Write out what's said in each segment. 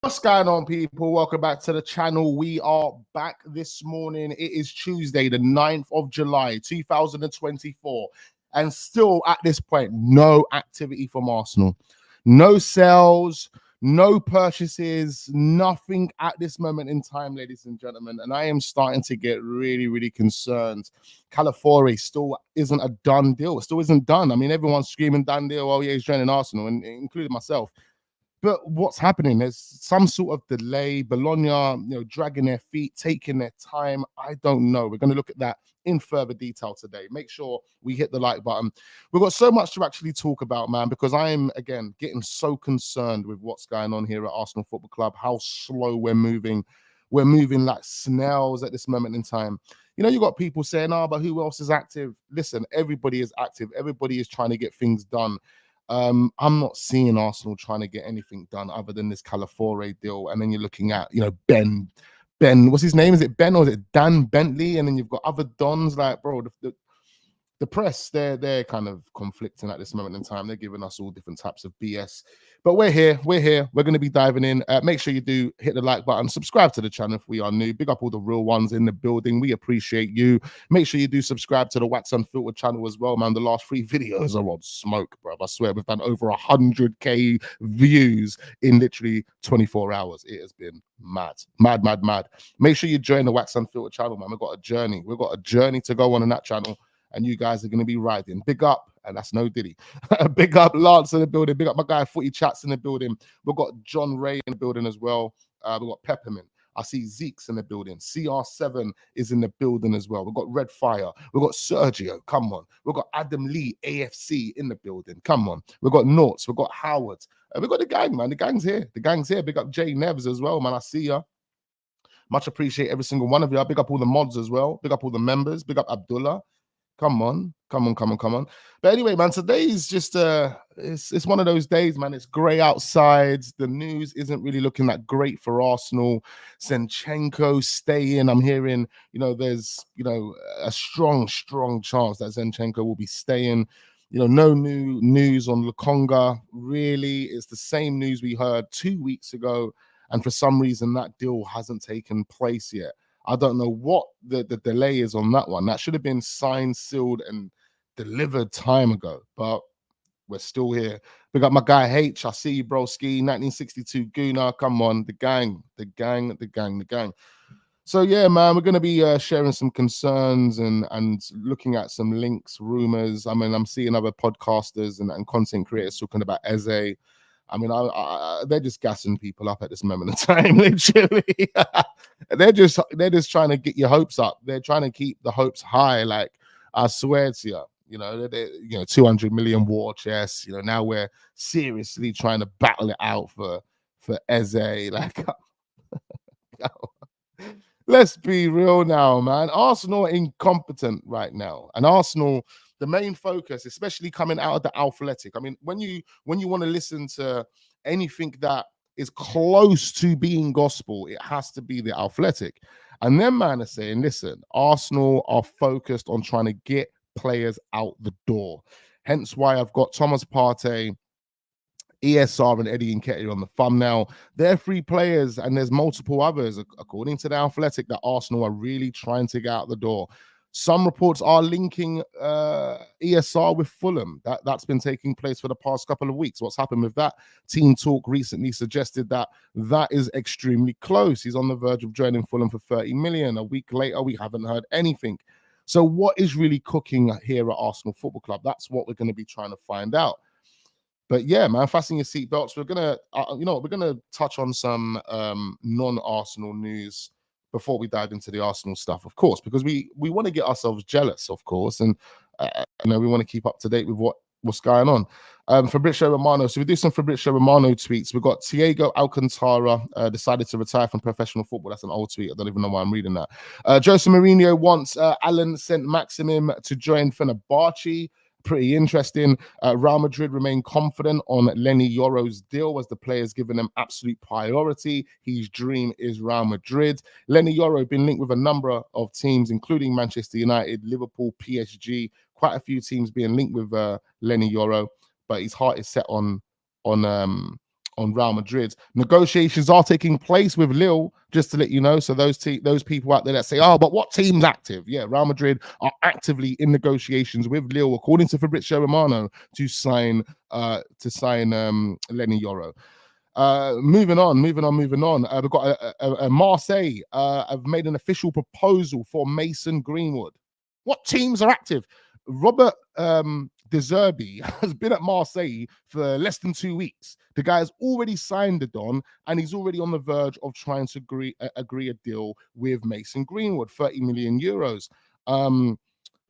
What's going on, people? Welcome back to the channel. We are back this morning. It is Tuesday, the 9th of July, 2024. And still at this point, no activity from Arsenal. No sales, no purchases, nothing at this moment in time, ladies and gentlemen. And I am starting to get really concerned. Calafiori still isn't a done deal. It still isn't done. I mean, everyone's screaming done deal. Oh, yeah, he's joining Arsenal, and including myself. But what's happening? There's some sort of delay. Bologna, dragging their feet, taking their time. I don't know. We're going to look at that in further detail today. Make sure we hit the like button. We've got so much to actually talk about, man, because I am, again, getting so concerned with what's going on here at Arsenal Football Club, how slow we're moving. We're moving like snails at this moment in time. You got people saying, oh, but who else is active? Listen, everybody is active. Everybody is trying to get things done. I'm not seeing Arsenal trying to get anything done other than this Calafiori deal. And then you're looking at, Ben, what's his name? Is it Ben or is it Dan Bentley? And then you've got other Dons like, bro, the press, they're kind of conflicting at this moment in time. They're giving us all different types of BS. But we're here. We're going to be diving in. Make sure you do hit the like button. Subscribe to the channel if we are new. Big up all the real ones in the building. We appreciate you. Make sure you do subscribe to the Wax Unfiltered channel as well, man. The last 3 videos are on smoke, bro. I swear we've done over 100K views in literally 24 hours. It has been mad. Make sure you join the Wax Unfiltered channel, man. We've got a journey. We've got a journey to go on in that channel. And you guys are going to be riding. Big up, and that's no Diddy. Big up Lance in the building. Big up my guy Footy Chats in the building. We've got John Ray in the building as well. We've got Peppermint. I see Zeke's in the building. CR7 is in the building as well. We've got Red Fire. We've got Sergio. Come on. We've got Adam Lee, AFC, in the building. Come on. We've got Norts. We've got Howard. We've got the gang, man. The gang's here. The gang's here. Big up Jay Nevs as well, man. I see ya. Much appreciate every single one of you. Big up all the mods as well. Big up all the members. Big up Abdullah. Come on. But anyway, man, today's just it's one of those days, man. It's grey outside. The news isn't really looking that great for Arsenal. ZInchenko staying. I'm hearing, there's a strong chance that ZInchenko will be staying. No new news on Lukonga. Really, it's the same news we heard 2 weeks ago, and for some reason that deal hasn't taken place yet. I don't know what the delay is on that one. That should have been signed, sealed, and delivered time ago. But we're still here. We got my guy H. I see you, broski. 1962 Guna. Come on, the gang. So yeah, man, we're gonna be sharing some concerns and looking at some links, rumors. I mean, I'm seeing other podcasters and content creators talking about Eze. I mean, they're just gassing people up at this moment in time, literally. they're just trying to get your hopes up. They're trying to keep the hopes high. Like, I swear to you, 200 million war chests. Now we're seriously trying to battle it out for Eze. Like, let's be real now, man. Arsenal are incompetent right now, and Arsenal, the main focus, especially coming out of the Athletic. I mean, when you want to listen to anything that is close to being gospel, it has to be the Athletic. And then, man, are saying, listen, Arsenal are focused on trying to get players out the door. Hence why I've got Thomas Partey, ESR, and Eddie Nketiah on the thumbnail. They're 3 players, and there's multiple others, according to the Athletic, that Arsenal are really trying to get out the door. Some reports are linking ESR with Fulham. That's been taking place for the past couple of weeks. What's happened with that? Team Talk recently suggested that is extremely close. He's on the verge of joining Fulham for 30 million. A week later, we haven't heard anything. So what is really cooking here at Arsenal Football Club? That's what we're going to be trying to find out. But yeah, man, fasten your seatbelts. We're gonna, we're gonna touch on some non-Arsenal news before we dive into the Arsenal stuff, of course, because we want to get ourselves jealous, of course, and we want to keep up to date with what's going on. Fabrizio Romano. So we do some Fabrizio Romano tweets. We've got Thiago Alcantara decided to retire from professional football. That's an old tweet. I don't even know why I'm reading that. Jose Mourinho wants Alan Saint-Maximin to join Fenerbahce. Pretty interesting. Real Madrid remain confident on Lenny Yoro's deal as the player's given them absolute priority. His dream is Real Madrid. Lenny Yoro been linked with a number of teams, including Manchester United, Liverpool, PSG. Quite a few teams being linked with Lenny Yoro, but his heart is set on on Real Madrid. Negotiations are taking place with Lille, just to let you know. So those people out there that say, "Oh, but what team's active?" Yeah, Real Madrid are actively in negotiations with Lille, according to Fabrizio Romano, to sign Lenny Yoro. Moving on. We've got a Marseille have made an official proposal for Mason Greenwood. What teams are active? Robert De Zerbi has been at Marseille for less than 2 weeks. The guy has already signed the Don, and he's already on the verge of trying to agree a deal with Mason Greenwood, 30 million euros.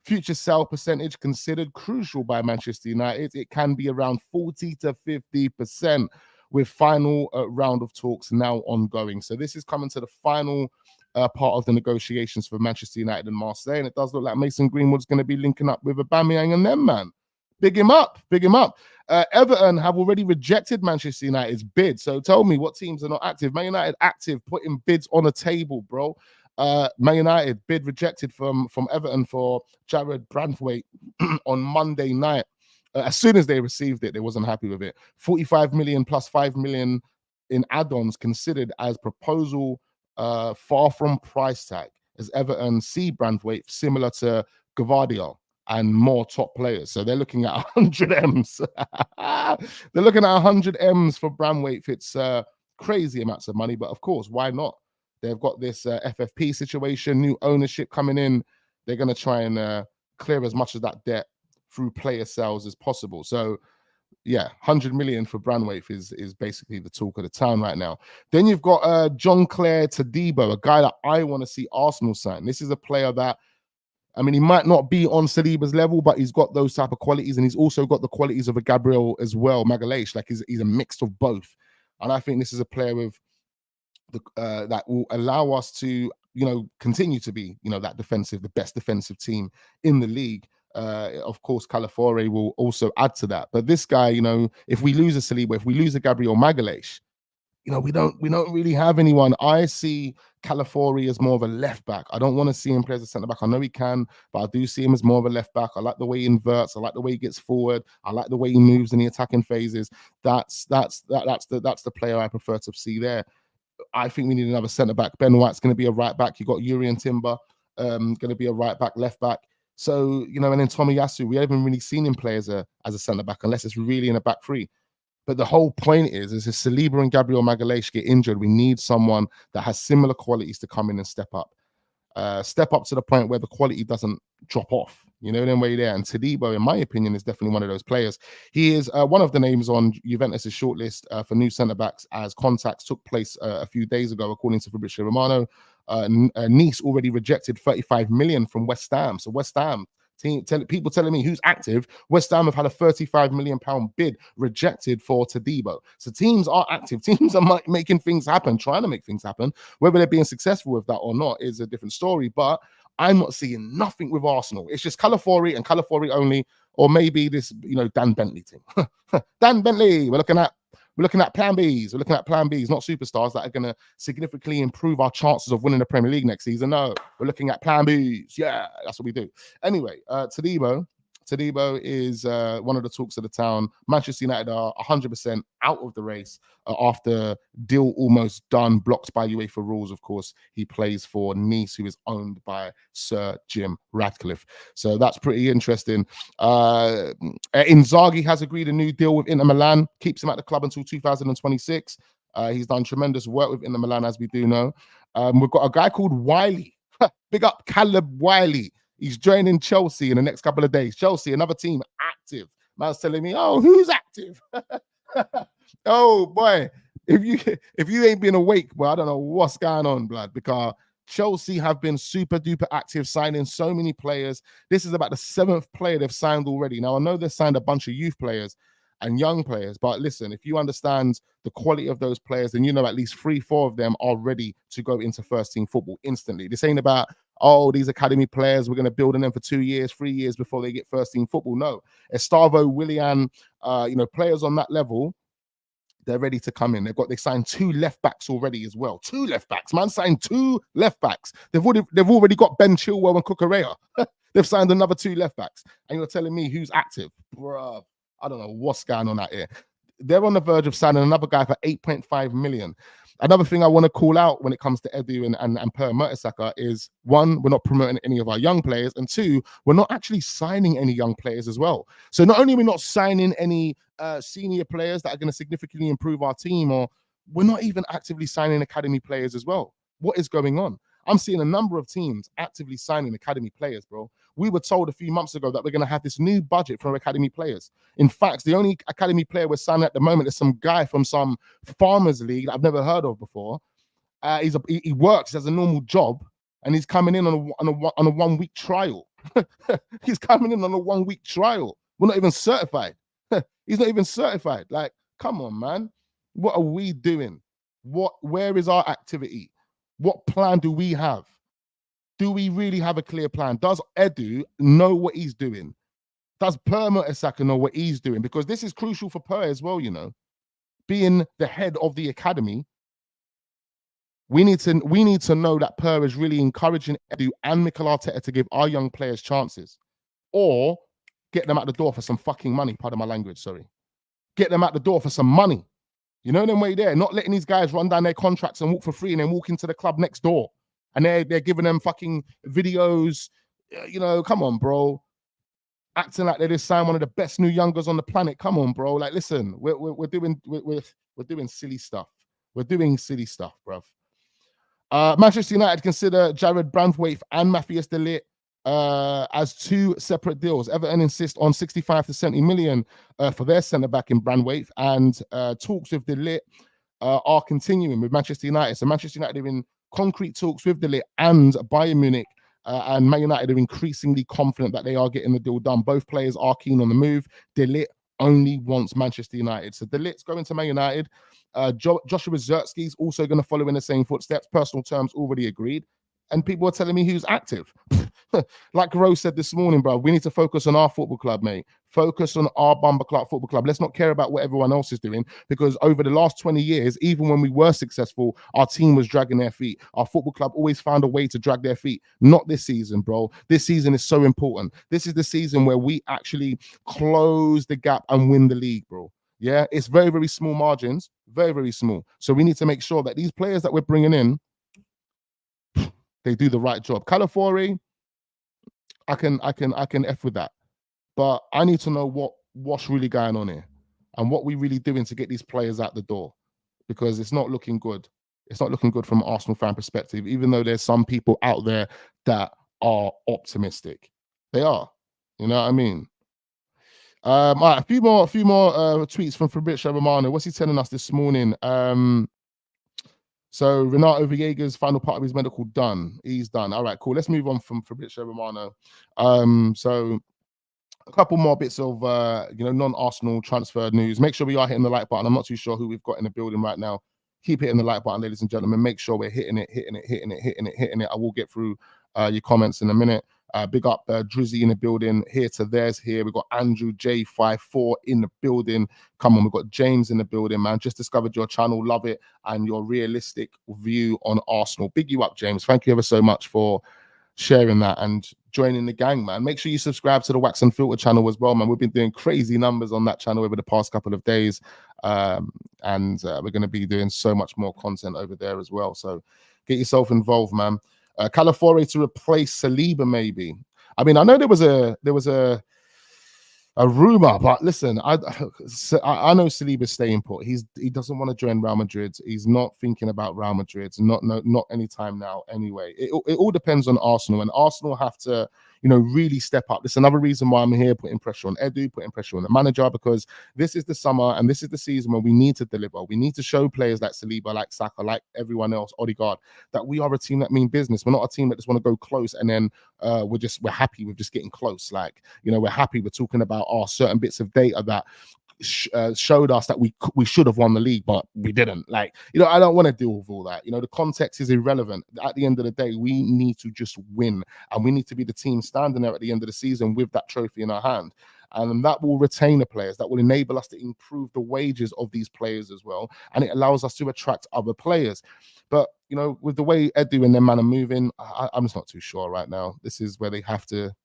Future sale percentage considered crucial by Manchester United. It can be around 40 to 50%, with final round of talks now ongoing. So this is coming to the final part of the negotiations for Manchester United and Marseille, and it does look like Mason Greenwood's going to be linking up with Aubameyang and them, man. Big him up. Everton have already rejected Manchester United's bid. So tell me, what teams are not active? Man United active, putting bids on the table, bro. Man United bid rejected from Everton for Jared Brandthwaite on Monday night. As soon as they received it, they wasn't happy with it. 45 million plus 5 million in add-ons considered as proposal, far from price tag, as Everton see Brandthwaite similar to Gavardia and more top players. So they're looking at 100 M's. They're looking at 100 M's for Brandthwaite. It's crazy amounts of money, but of course, why not? They've got this FFP situation, new ownership coming in. They're going to try and clear as much of that debt through player sales as possible. So yeah, 100 million for Brandthwaite is basically the talk of the town right now. Then you've got John Claire Todibo, a guy that I want to see Arsenal sign. This is a player that, I mean, he might not be on Saliba's level, but he's got those type of qualities, and he's also got the qualities of a Gabriel as well, Magalhaes. Like he's a mix of both. And I think this is a player with that will allow us to, continue to be, the best defensive team in the league. Of course, Calafiori will also add to that. But this guy, if we lose a Saliba, if we lose a Gabriel Magalhaes, we don't really have anyone. I see Calafiori as more of a left back. I don't want to see him play as a centre back. I know he can, but I do see him as more of a left back. I like the way he inverts. I like the way he gets forward. I like the way he moves in the attacking phases. That's the player I prefer to see there. I think we need another centre back. Ben White's going to be a right back. You got Yuri and Timber going to be a right back, left back. So, and then Tomiyasu, we haven't really seen him play as a centre back unless it's really in a back three. But the whole point is if Saliba and Gabriel Magalhaes get injured, we need someone that has similar qualities to come in and step up to the point where the quality doesn't drop off. Then way there. And Todibo, in my opinion, is definitely one of those players. He is one of the names on Juventus' shortlist for new centre-backs, as contacts took place a few days ago, according to Fabrizio Romano. Nice already rejected 35 million from West Ham. So West Ham, people telling me who's active. West Ham have had a 35 million pound bid rejected for Todibo. So teams are active. Teams are making things happen, trying to make things happen. Whether they're being successful with that or not is a different story. But I'm not seeing nothing with Arsenal. It's just Calafiori and Calafiori only, or maybe this, Dan Bentley thing. Dan Bentley, we're looking at plan Bs. We're looking at plan Bs, not superstars that are going to significantly improve our chances of winning the Premier League next season. No, we're looking at plan Bs. Yeah, that's what we do. Anyway, Todibo is one of the talks of the town. Manchester United are 100% out of the race after deal almost done, blocked by UEFA rules. Of course, he plays for Nice, who is owned by Sir Jim Ratcliffe. So that's pretty interesting. Inzaghi has agreed a new deal with Inter Milan, keeps him at the club until 2026. He's done tremendous work with Inter Milan, as we do know. We've got a guy called Wiley. Big up Caleb Wiley. He's joining Chelsea in the next couple of days. Chelsea, another team active. Man's telling me, oh, who's active? Oh boy, if you ain't been awake, well, I don't know what's going on, blood, because Chelsea have been super duper active, signing so many players. This is about the 7th player they've signed already. Now, I know they've signed a bunch of youth players and young players, but listen, if you understand the quality of those players, then at least 3-4 of them are ready to go into first team football instantly. This ain't about, oh, these academy players, we're going to build on them for 2 years, 3 years before they get first team football. No, Estavo, Willian, players on that level, they're ready to come in. They signed 2 left backs already as well. 2 left backs, man, signed 2 left backs. They've already got Ben Chilwell and Cucurella. They've signed another 2 left backs, and you're telling me who's active, bruh? I don't know what's going on out here. they're on the verge of signing another guy for 8.5 million. Another thing I want to call out when it comes to Edu and Per Mertesacker is, one, we're not promoting any of our young players, and two, we're not actually signing any young players as well. So not only are we not signing any senior players that are going to significantly improve our team, or we're not even actively signing academy players as well. What is going on? I'm seeing a number of teams actively signing academy players, bro. We were told a few months ago that we're going to have this new budget for academy players. In fact, the only academy player we're signing at the moment is some guy from some farmers league that I've never heard of before. He works as a normal job, and he's coming in on a 1 week trial. He's coming in on a 1 week trial. We're not even certified. He's not even certified. Like, come on, man. What are we doing? Where is our activity? What plan do we have? Do we really have a clear plan? Does Edu know what he's doing? Does Per Mertesacker know what he's doing? Because this is crucial for Per as well, you know. Being the head of the academy, we need to know that Per is really encouraging Edu and Mikel Arteta to give our young players chances, or get them out the door for some fucking money. Pardon my language, sorry. Get them out the door for some money. You know them way there, not letting these guys run down their contracts and walk for free and then walk into the club next door. And they're giving them fucking videos. You know, come on, bro. Acting like they just signed one of the best new youngers on the planet. Come on, bro. Like, listen, we're doing silly stuff. We're doing silly stuff, bruv. Manchester United consider Jared Brandwaite and Matthias de Ligt as two separate deals. Everton insist on 65 to 70 million for their centre-back in Brandwaite, and talks with de Ligt are continuing with Manchester United. So Manchester United are in concrete talks with de Ligt and Bayern Munich, and Man United are increasingly confident that they are getting the deal done. Both players are keen on the move. De Ligt only wants Manchester United. So de Ligt's going to Man United. Joshua Zirkzee is also going to follow in the same footsteps. Personal terms already agreed. And people are telling me who's active. Like Rose said this morning, bro, we need to focus on our football club, mate. Focus on our Bumper Clark Football Club. Let's not care about what everyone else is doing, because over the last 20 years, even when we were successful, our team was dragging their feet. Our football club always found a way to drag their feet. Not this season, bro. This season is so important. This is the season where we actually close the gap and win the league, bro. Yeah, it's very, very small margins. Very, very small. So we need to make sure that these players that we're bringing in, they do the right job. Calafiori, I can F with that. But I need to know what's really going on here and what we're really doing to get these players out the door, because it's not looking good. It's not looking good from an Arsenal fan perspective, even though there's some people out there that are optimistic. They are. You know what I mean? All right, a few more tweets from Fabrizio Romano. What's he telling us this morning? So Renato Villegas' final part of his medical done. He's done. All right, cool. Let's move on from Fabrizio Romano. So a couple more bits of non-Arsenal transfer news. Make sure we are hitting the like button. I'm not too sure who we've got in the building right now. Keep hitting the like button, ladies and gentlemen. Make sure we're hitting it. I will get through your comments in a minute. Big up Drizzy in the building. Here to theirs here. We've got Andrew J54 in the building. Come on, we've got James in the building, man. Just discovered your channel. Love it. And your realistic view on Arsenal. Big you up, James. Thank you ever so much for sharing that and joining the gang, man. Make sure you subscribe to the Wax and Filter channel as well, man. We've been doing crazy numbers on that channel over the past couple of days. And we're going to be doing so much more content over there as well. So get yourself involved, man. Calafiori to replace Saliba, maybe. I mean, I know there was a rumor, but listen, I know Saliba's staying put. He doesn't want to join Real Madrid. He's not thinking about Real Madrid. Not anytime now. Anyway, it all depends on Arsenal, and Arsenal have to, really step up. This is another reason why I'm here, putting pressure on Edu, putting pressure on the manager, because this is the summer and this is the season where we need to deliver. We need to show players like Saliba, like Saka, like everyone else, Odegaard, that we are a team that mean business. We're not a team that just want to go close and then we're happy with just getting close. Like, we're happy. We're talking about certain bits of data that showed us that we should have won the league, but we didn't. Like, I don't want to deal with all that. The context is irrelevant. At the end of the day, we need to just win, and we need to be the team standing there at the end of the season with that trophy in our hand. And that will retain the players. That will enable us to improve the wages of these players as well, and it allows us to attract other players. But with the way Edu and their man are moving, I'm just not too sure right now. This is where they have to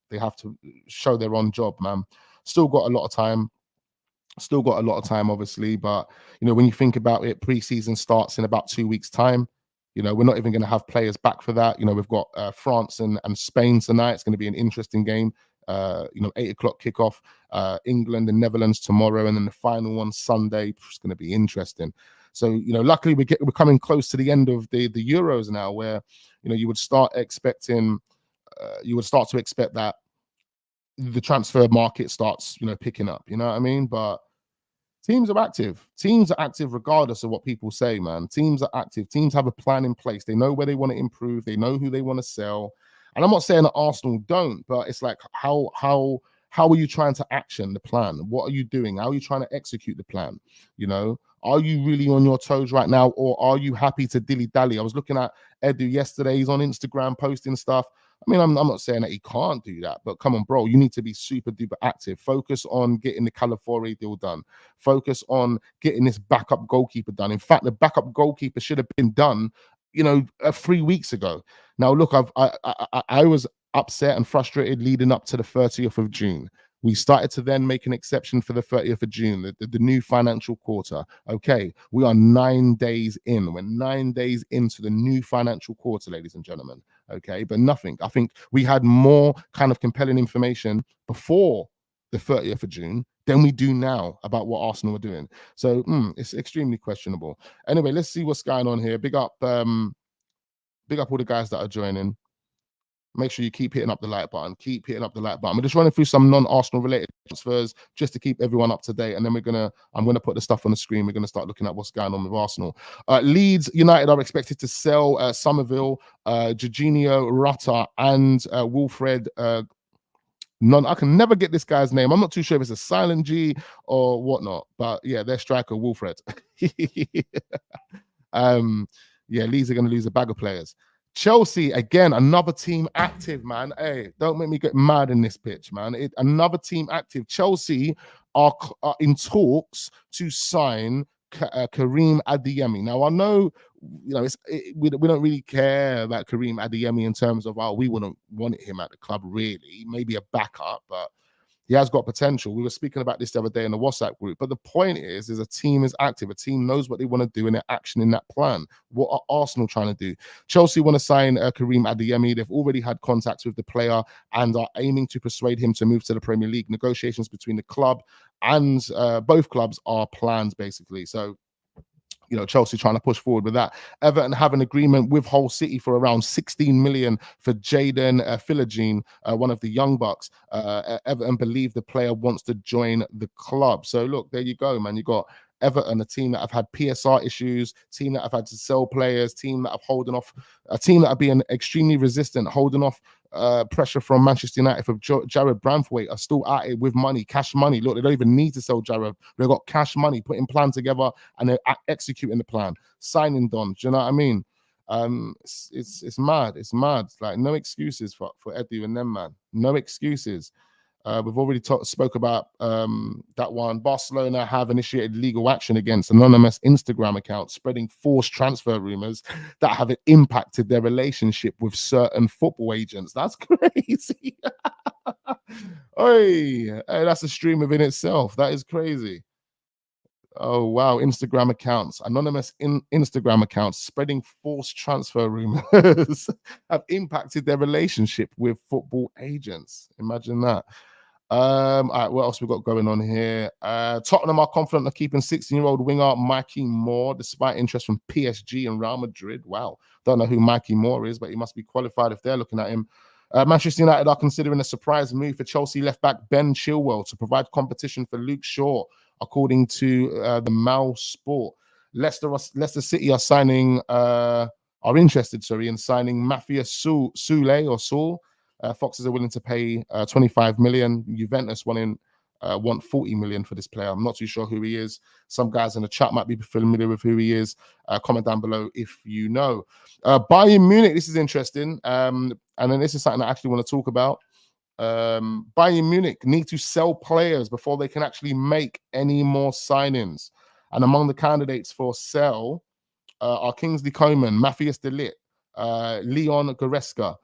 show their on job, man. Still got a lot of time. Still got a lot of time, obviously, but when you think about it, pre-season starts in about 2 weeks' time. We're not even going to have players back for that. We've got France and Spain tonight. It's going to be an interesting game. 8 o'clock kickoff. England and Netherlands tomorrow, and then the final one Sunday. It's going to be interesting. So luckily we're coming close to the end of the Euros now, where you would start to expect that the transfer market starts picking up. You know what I mean? But teams are active. Teams are active regardless of what people say, man. Teams are active. Teams have a plan in place. They know where they want to improve. They know who they want to sell. And I'm not saying that Arsenal don't, but it's like how are you trying to action the plan? What are you doing? How are you trying to execute the plan? Are you really on your toes right now, or are you happy to dilly-dally? I was looking at Edu yesterday. He's on Instagram posting stuff. I mean, I'm not saying that he can't do that, but come on, bro, you need to be super duper active. Focus on getting the Calafiori deal done. Focus on getting this backup goalkeeper done. In fact, the backup goalkeeper should have been done, 3 weeks ago. Now, look, I was upset and frustrated leading up to the 30th of June. We started to then make an exception for the 30th of June, the new financial quarter. Okay, we are 9 days in. We're 9 days into the new financial quarter, ladies and gentlemen. Okay, but nothing. I think we had more kind of compelling information before the 30th of June than we do now about what Arsenal are doing. So it's extremely questionable. Anyway, let's see what's going on here. Big up all the guys that are joining. Make sure you keep hitting up the like button. Keep hitting up the like button. We're just running through some non-Arsenal related transfers just to keep everyone up to date. And then I'm gonna put the stuff on the screen. We're gonna start looking at what's going on with Arsenal. Leeds United are expected to sell Somerville, Jorginho Rutter, and Wilfred. I can never get this guy's name. I'm not too sure if it's a silent G or whatnot, but yeah, their striker Wilfred. Leeds are going to lose a bag of players. Chelsea, again, another team active, man. Hey, don't make me get mad in this pitch, man. Another team active. Chelsea are in talks to sign Karim Adeyemi. Now, I know, we don't really care about Karim Adeyemi in terms of, we wouldn't want him at the club, really. Maybe a backup, but he has got potential. We were speaking about this the other day in the WhatsApp group. But the point is a team is active. A team knows what they want to do and they're actioning that plan. What are Arsenal trying to do? Chelsea want to sign Karim Adeyemi. They've already had contacts with the player and are aiming to persuade him to move to the Premier League. Negotiations between the club and both clubs are plans, basically. So, Chelsea trying to push forward with that. Everton have an agreement with Hull City for around 16 million for Jaden Philogene, one of the young bucks. Everton believe the player wants to join the club. So look, there you go, man. You got Everton, a team that have had PSR issues, team that have had to sell players, team that have holding off, a team that are being extremely resistant, holding off pressure from Manchester United for Jared Branthwaite are still at it with money, cash money. Look, they don't even need to sell Jared. They've got cash money, putting plan together, and they're executing the plan, signing Don. Do you know what I mean? It's mad. It's mad. Like, no excuses for Edu and them, man. No excuses. We've already spoke about that one. Barcelona have initiated legal action against anonymous Instagram accounts spreading false transfer rumors that have impacted their relationship with certain football agents. That's crazy. Hey, that's a stream within itself. That is crazy. Oh, wow. Instagram accounts, anonymous Instagram accounts spreading false transfer rumors have impacted their relationship with football agents. Imagine that. All right, what else we got going on here? Tottenham are confident of keeping 16-year-old winger Mikey Moore despite interest from PSG and Real Madrid. Wow, don't know who Mikey Moore is, but he must be qualified if they're looking at him. Manchester United are considering a surprise move for Chelsea left-back Ben Chilwell to provide competition for Luke Shaw, according to the Mal Sport. Leicester City are interested in signing Mafia Sule or Saul. Foxes are willing to pay 25 million. Juventus want 40 million for this player. I'm not too sure who he is. Some guys in the chat might be familiar with who he is. Comment down below if you know. Bayern Munich, this is interesting. And then this is something I actually want to talk about. Bayern Munich need to sell players before they can actually make any more signings. And among the candidates for sell are Kingsley Coman, Matthias de Ligt, Leon Goretzka,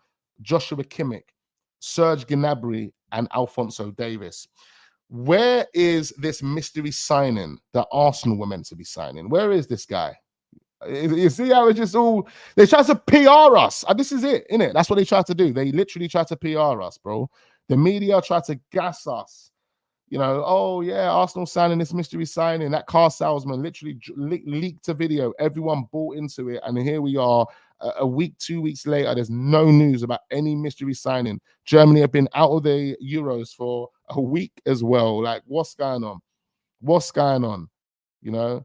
Joshua Kimmich, Serge Gnabry, and Alphonso Davies. Where is this mystery signing that Arsenal were meant to be signing? Where is this guy? You see how it's just all, they try to PR us. And this is it, innit? That's what they try to do. They literally try to PR us, bro. The media try to gas us. You know, oh yeah, Arsenal signing this mystery signing. That car salesman literally leaked a video. Everyone bought into it. And here we are a week, 2 weeks later. There's no news about any mystery signing. Germany have been out of the Euros for a week as well. Like, what's going on? What's going on? You know?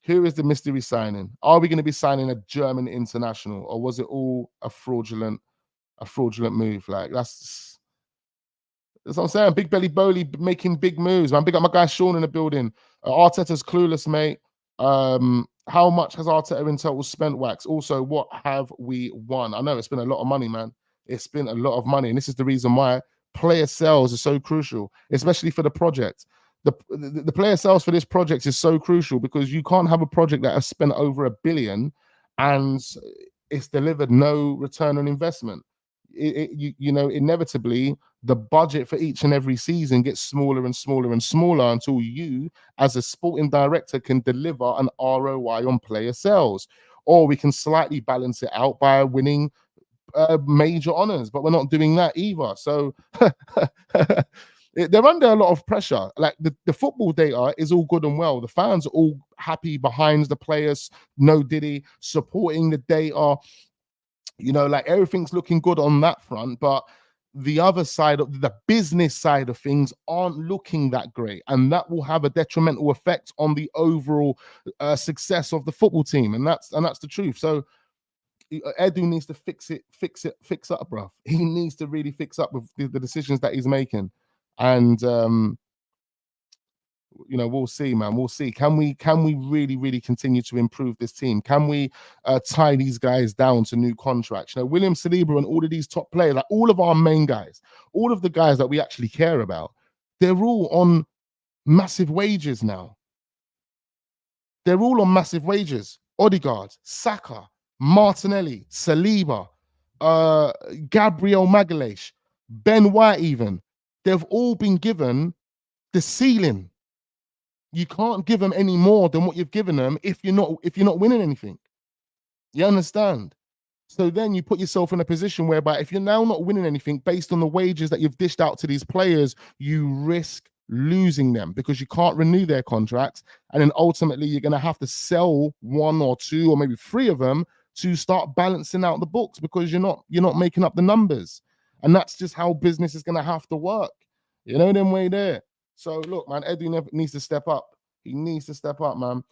Who is the mystery signing? Are we going to be signing a German international, or was it all a fraudulent move? Like, that's what I'm saying. Big Belly Bowley making big moves, man. Big up my guy Sean in the building. Arteta's clueless, mate. How much has Arteta in total spent, Wax? Also, what have we won? I know it's been a lot of money, man. It's been a lot of money, and this is the reason why player sales are so crucial, especially for the project. The player sales for this project is so crucial because you can't have a project that has spent over $1 billion and it's delivered no return on investment. You know, inevitably the budget for each and every season gets smaller and smaller and smaller until you, as a sporting director, can deliver an ROI on player sales. Or we can slightly balance it out by winning major honors, but we're not doing that either. So they're under a lot of pressure. Like the football data is all good and well. The fans are all happy behind the players. No Diddy supporting the data. You know, like everything's looking good on that front, but the other side of the business side of things aren't looking that great, and that will have a detrimental effect on the overall success of the football team, and that's the truth. So Edu needs to fix up, bro. He needs to really fix up with the decisions that he's making. And you know, we'll see, man. We'll see. Can we really continue to improve this team? Can we tie these guys down to new contracts? You know, William Saliba and all of these top players, like all of our main guys, all of the guys that we actually care about, they're all on massive wages now. They're all on massive wages. Odegaard, Saka, Martinelli, Saliba, Gabriel Magalhaes, Ben White even. They've all been given the ceiling. You can't give them any more than what you've given them if you're not winning anything. You understand? So then you put yourself in a position whereby if you're now not winning anything based on the wages that you've dished out to these players, you risk losing them because you can't renew their contracts. And then ultimately you're going to have to sell 1 or 2 or maybe 3 of them to start balancing out the books because you're not making up the numbers. And that's just how business is going to have to work. You know, them way there. So look, man, Edu needs to step up. He needs to step up, man.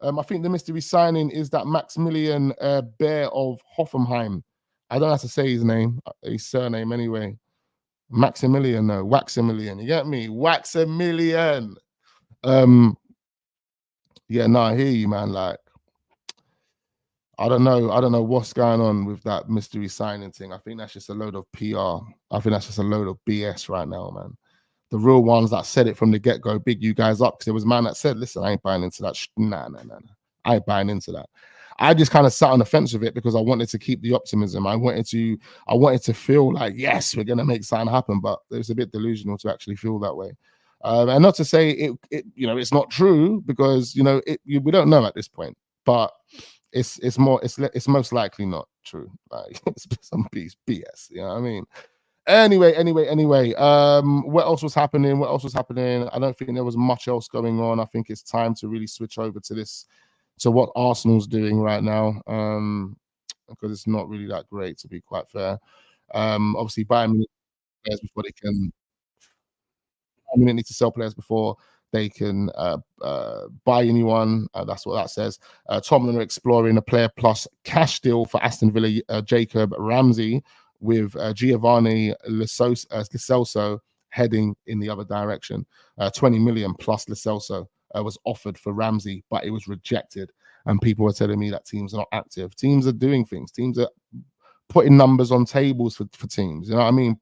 I think the mystery signing is that Maximilian Bear of Hoffenheim. I don't have to say his name, his surname anyway. Maximilian, no, Waximilian. You get me? Waximilian. Yeah, no, I hear you, man. Like, I don't know what's going on with that mystery signing thing. I think that's just a load of PR. I think that's just a load of BS right now, man. The real ones that said it from the get-go, big you guys up, because there was a man that said, listen, I ain't buying into that. Nah. I ain't buying into that. I just kind of sat on the fence with it because I wanted to keep the optimism. I wanted to feel like, yes, we're going to make something happen, but it was a bit delusional to actually feel that way. And not to say it you know, it's not true because, you know, we don't know at this point, but it's most likely not true. Like, it's some BS, you know what I mean? Anyway, what else was happening? I don't think there was much else going on. I think it's time to really switch over to what Arsenal's doing right now, because it's not really that great, to be quite fair. Obviously, Bayern Munich players before they can. Bayern Munich need to sell players before they can buy anyone. That's what that says. Tottenham are exploring a player plus cash deal for Aston Villa, Jacob Ramsey, with Giovanni Lo Celso heading in the other direction. 20 million plus Lo Celso was offered for Ramsey, but it was rejected. And people were telling me that teams are not active. Teams are doing things. Teams are putting numbers on tables for teams. You know what I mean?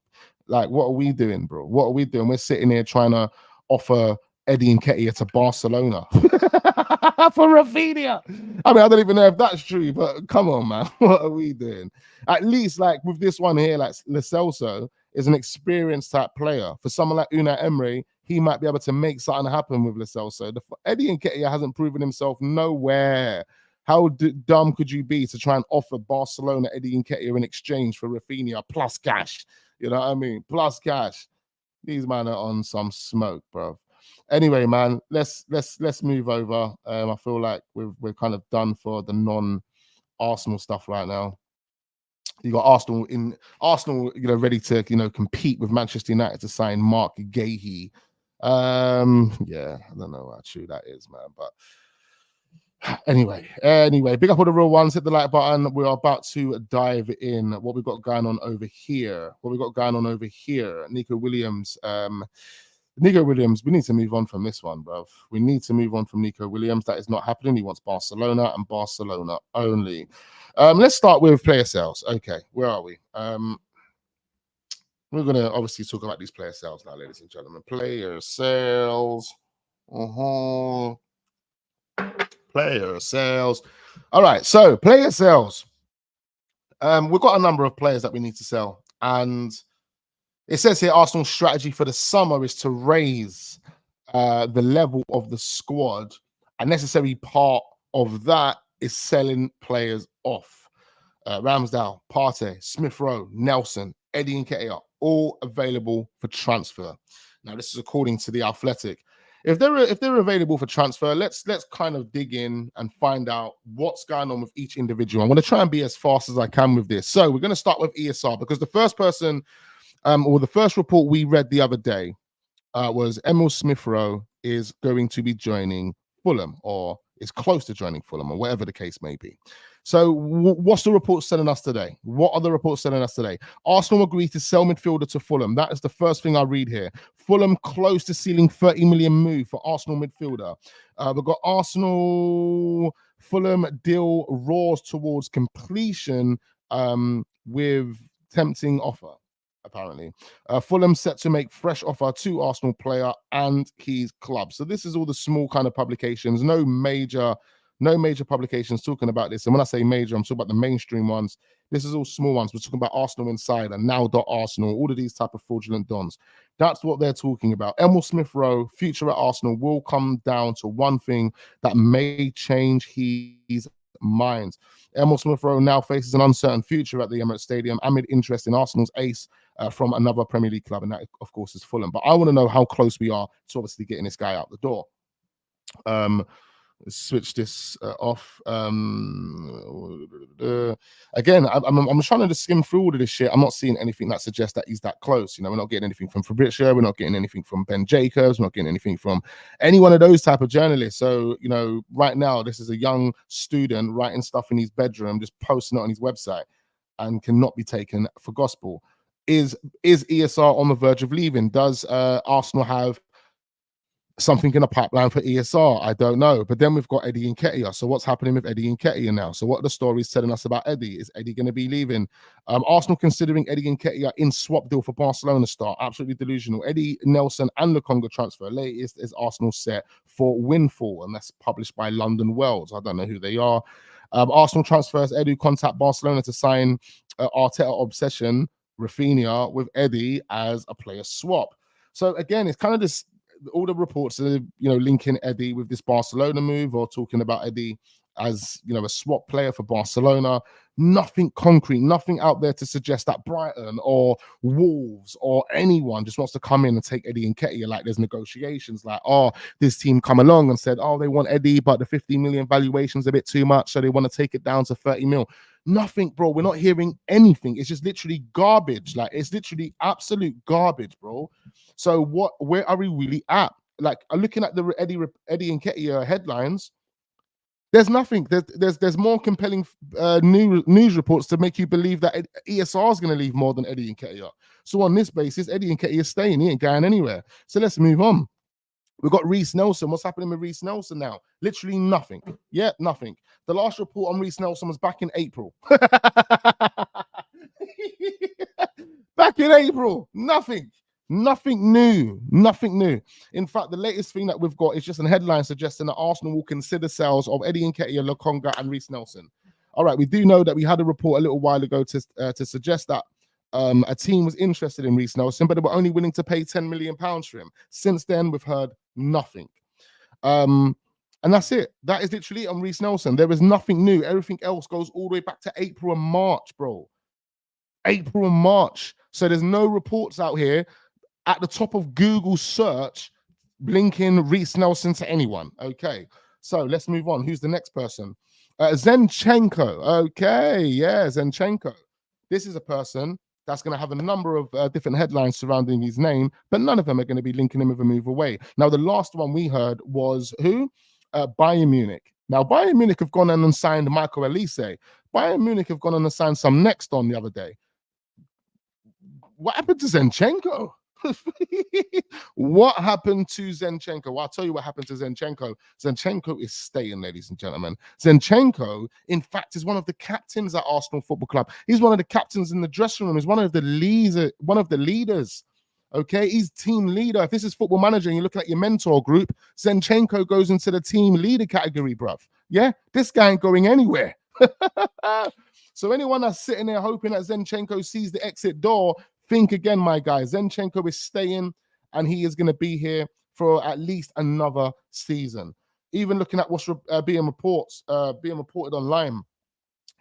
Like, what are we doing, bro? What are we doing? We're sitting here trying to offer Eddie Nketiah to Barcelona for Rafinha. I mean, I don't even know if that's true, but come on, man. What are we doing? At least, like, with this one here, like Lo Celso is an experienced type player. For someone like Unai Emery, he might be able to make something happen with Lo Celso. Eddie Nketiah hasn't proven himself nowhere. How dumb could you be to try and offer Barcelona Eddie Nketiah in exchange for Rafinha plus cash? You know what I mean? Plus cash. These men are on some smoke, bro. Anyway, man, let's move over. I feel like we're kind of done for the non-Arsenal stuff right now. You got Arsenal, ready to compete with Manchester United to sign Mark Gahey. Yeah, I don't know how true that is, man. But anyway, big up all the real ones. Hit the like button. We are about to dive in. What we got going on over here? Nico Williams. Nico Williams, we need to move on from this one, bro. We need to move on from Nico Williams. That is not happening. He wants Barcelona and Barcelona only. Let's start with player sales. Okay, where are we? We're going to obviously talk about these player sales now, ladies and gentlemen. Player sales. Player sales. All right, so player sales. We've got a number of players that we need to sell. And it says here Arsenal's strategy for the summer is to raise the level of the squad. A necessary part of that is selling players off. Ramsdale, Partey, Smith Rowe, Nelson, Eddie Nketiah, all available for transfer. Now, this is according to The Athletic. If they're available for transfer, let's kind of dig in and find out what's going on with each individual. I'm going to try and be as fast as I can with this. So we're going to start with ESR because the first person, or the first report we read the other day was Emil Smith Rowe is going to be joining Fulham, or is close to joining Fulham, or whatever the case may be. So what's the report telling us today? What are the reports telling us today? Arsenal agreed to sell midfielder to Fulham. That is the first thing I read here. Fulham close to sealing 30 million move for Arsenal midfielder. We've got Arsenal Fulham deal roars towards completion with tempting offer, apparently. Fulham set to make fresh offer to Arsenal player and his club. So this is all the small kind of publications, no major publications talking about this. And when I say major, I'm talking about the mainstream ones. This is all small ones. We're talking about Arsenal Insider, Now.Arsenal, all of these type of fraudulent dons. That's what they're talking about. Emil Smith Rowe, future at Arsenal, will come down to one thing that may change his mind. Emil Smith Rowe now faces an uncertain future at the Emirates Stadium amid interest in Arsenal's ace from another Premier League club, and that, of course, is Fulham. But I want to know how close we are to obviously getting this guy out the door. Switch this off. Again, I'm trying to just skim through all of this shit. I'm not seeing anything that suggests that he's that close. We're not getting anything from Fabrizio. We're not getting anything from Ben Jacobs. We're not getting anything from any one of those type of journalists. So, right now, this is a young student writing stuff in his bedroom, just posting it on his website, and cannot be taken for gospel. Is ESR on the verge of leaving? Does Arsenal have something in the pipeline for ESR? I don't know. But then we've got Eddie Nketiah. So what's happening with Eddie Nketiah now? So what are the stories telling us about Eddie? Is Eddie going to be leaving? Arsenal considering Eddie Nketiah in swap deal for Barcelona star. Absolutely delusional. Eddie, Nelson and Lokonga transfer. Latest is Arsenal set for windfall, and that's published by London Wells. I don't know who they are. Arsenal transfers Edu contact Barcelona to sign Arteta obsession Rafinha with Eddie as a player swap. So again, it's kind of this, all the reports are linking Eddie with this Barcelona move, or talking about Eddie as a swap player for Barcelona. Nothing concrete, nothing out there to suggest that Brighton or Wolves or anyone just wants to come in and take Eddie Nketiah. Like there's negotiations, like, this team come along and said, they want Eddie, but the 50 million valuation's a bit too much, so they want to take it down to 30 mil. Nothing, bro. We're not hearing anything. It's just literally garbage. Like, it's literally absolute garbage, bro. So where are we really at? Like, looking at the Eddie Nketiah headlines, there's nothing. There's more compelling news reports to make you believe that ESR is going to leave more than Eddie Nketiah. So on this basis, Eddie Nketiah is staying. He ain't going anywhere. So let's move on. We've got Reece Nelson. What's happening with Reece Nelson now? Literally nothing. Yeah, nothing. The last report on Reece Nelson was back in April. Back in April. Nothing. Nothing new. Nothing new. In fact, the latest thing that we've got is just a headline suggesting that Arsenal will consider sales of Eddie Nketiah, Lokonga, and Reece Nelson. All right, we do know that we had a report a little while ago to suggest that a team was interested in Reece Nelson, but they were only willing to pay £10 million for him. Since then, we've heard nothing. And that's it. That is literally on Reece Nelson. There is nothing new. Everything else goes all the way back to April and March, bro. April and March. So there's no reports out here at the top of Google search linking Reece Nelson to anyone. Okay, so let's move on. Who's the next person? ZInchenko. Okay, yeah, ZInchenko. This is a person that's going to have a number of different headlines surrounding his name, but none of them are going to be linking him with a move away. Now, the last one we heard was who? Bayern Munich. Now, Bayern Munich have gone on and signed Michael Elise. Bayern Munich have gone on and signed some next on the other day. What happened to ZInchenko? What happened to ZInchenko? Well, I'll tell you what happened to ZInchenko. ZInchenko is staying, ladies and gentlemen. ZInchenko, in fact, is one of the captains at Arsenal Football Club. He's one of the captains in the dressing room. He's one of the leaders. Okay, he's team leader. If this is Football Manager and you're looking at your mentor group, ZInchenko goes into the team leader category, bruv. Yeah, this guy ain't going anywhere. So anyone that's sitting there hoping that ZInchenko sees the exit door, think again, my guy. ZInchenko is staying, and he is going to be here for at least another season. Even looking at what's being reported online,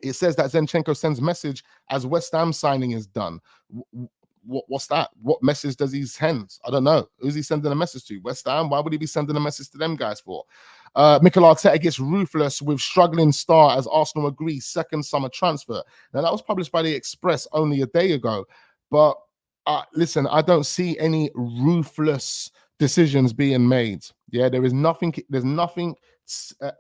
it says that ZInchenko sends message as West Ham signing is done. What's that? What message does he send? I don't know. Who's he sending a message to? West Ham? Why would he be sending a message to them guys for? Mikel Arteta gets ruthless with struggling star as Arsenal agrees second summer transfer. Now, that was published by The Express only a day ago. But listen, I don't see any ruthless decisions being made. Yeah, there's nothing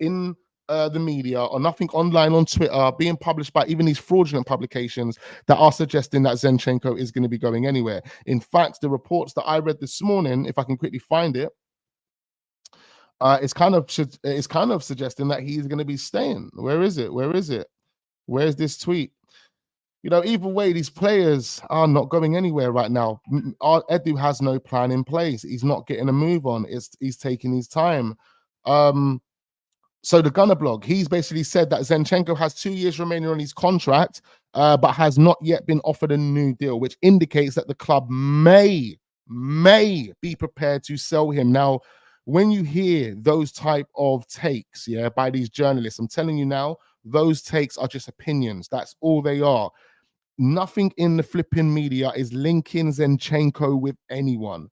in the media or nothing online on Twitter being published by even these fraudulent publications that are suggesting that ZInchenko is going to be going anywhere. In fact, the reports that I read this morning, if I can quickly find it, it's kind of suggesting that he's going to be staying. Where is it? Where's this tweet? You know, either way, these players are not going anywhere right now. Edu has no plan in place. He's not getting a move on. He's taking his time. So the Gunner blog, he's basically said that ZInchenko has 2 years remaining on his contract, but has not yet been offered a new deal, which indicates that the club may be prepared to sell him. Now, when you hear those type of takes, yeah, by these journalists, I'm telling you now, those takes are just opinions. That's all they are. Nothing in the flipping media is linking ZInchenko with anyone.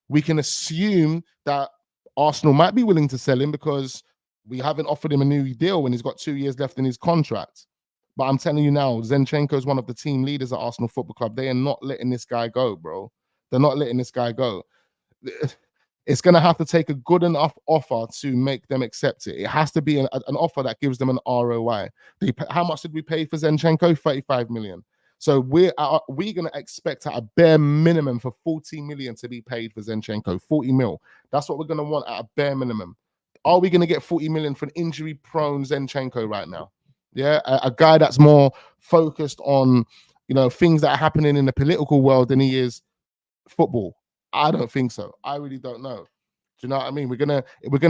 We can assume that Arsenal might be willing to sell him because we haven't offered him a new deal when he's got 2 years left in his contract. But I'm telling you now, ZInchenko is one of the team leaders at Arsenal Football Club. They are not letting this guy go, bro. They're not letting this guy go. It's going to have to take a good enough offer to make them accept it. It has to be an offer that gives them an ROI. How much did we pay for ZInchenko? 35 million. So we're going to expect at a bare minimum for 40 million to be paid for ZInchenko. 40 mil. That's what we're going to want at a bare minimum. Are we going to get 40 million for an injury-prone ZInchenko right now? Yeah, a guy that's more focused on, you know, things that are happening in the political world than he is football. I don't think so. I really don't know. Do you know what I mean? We're gonna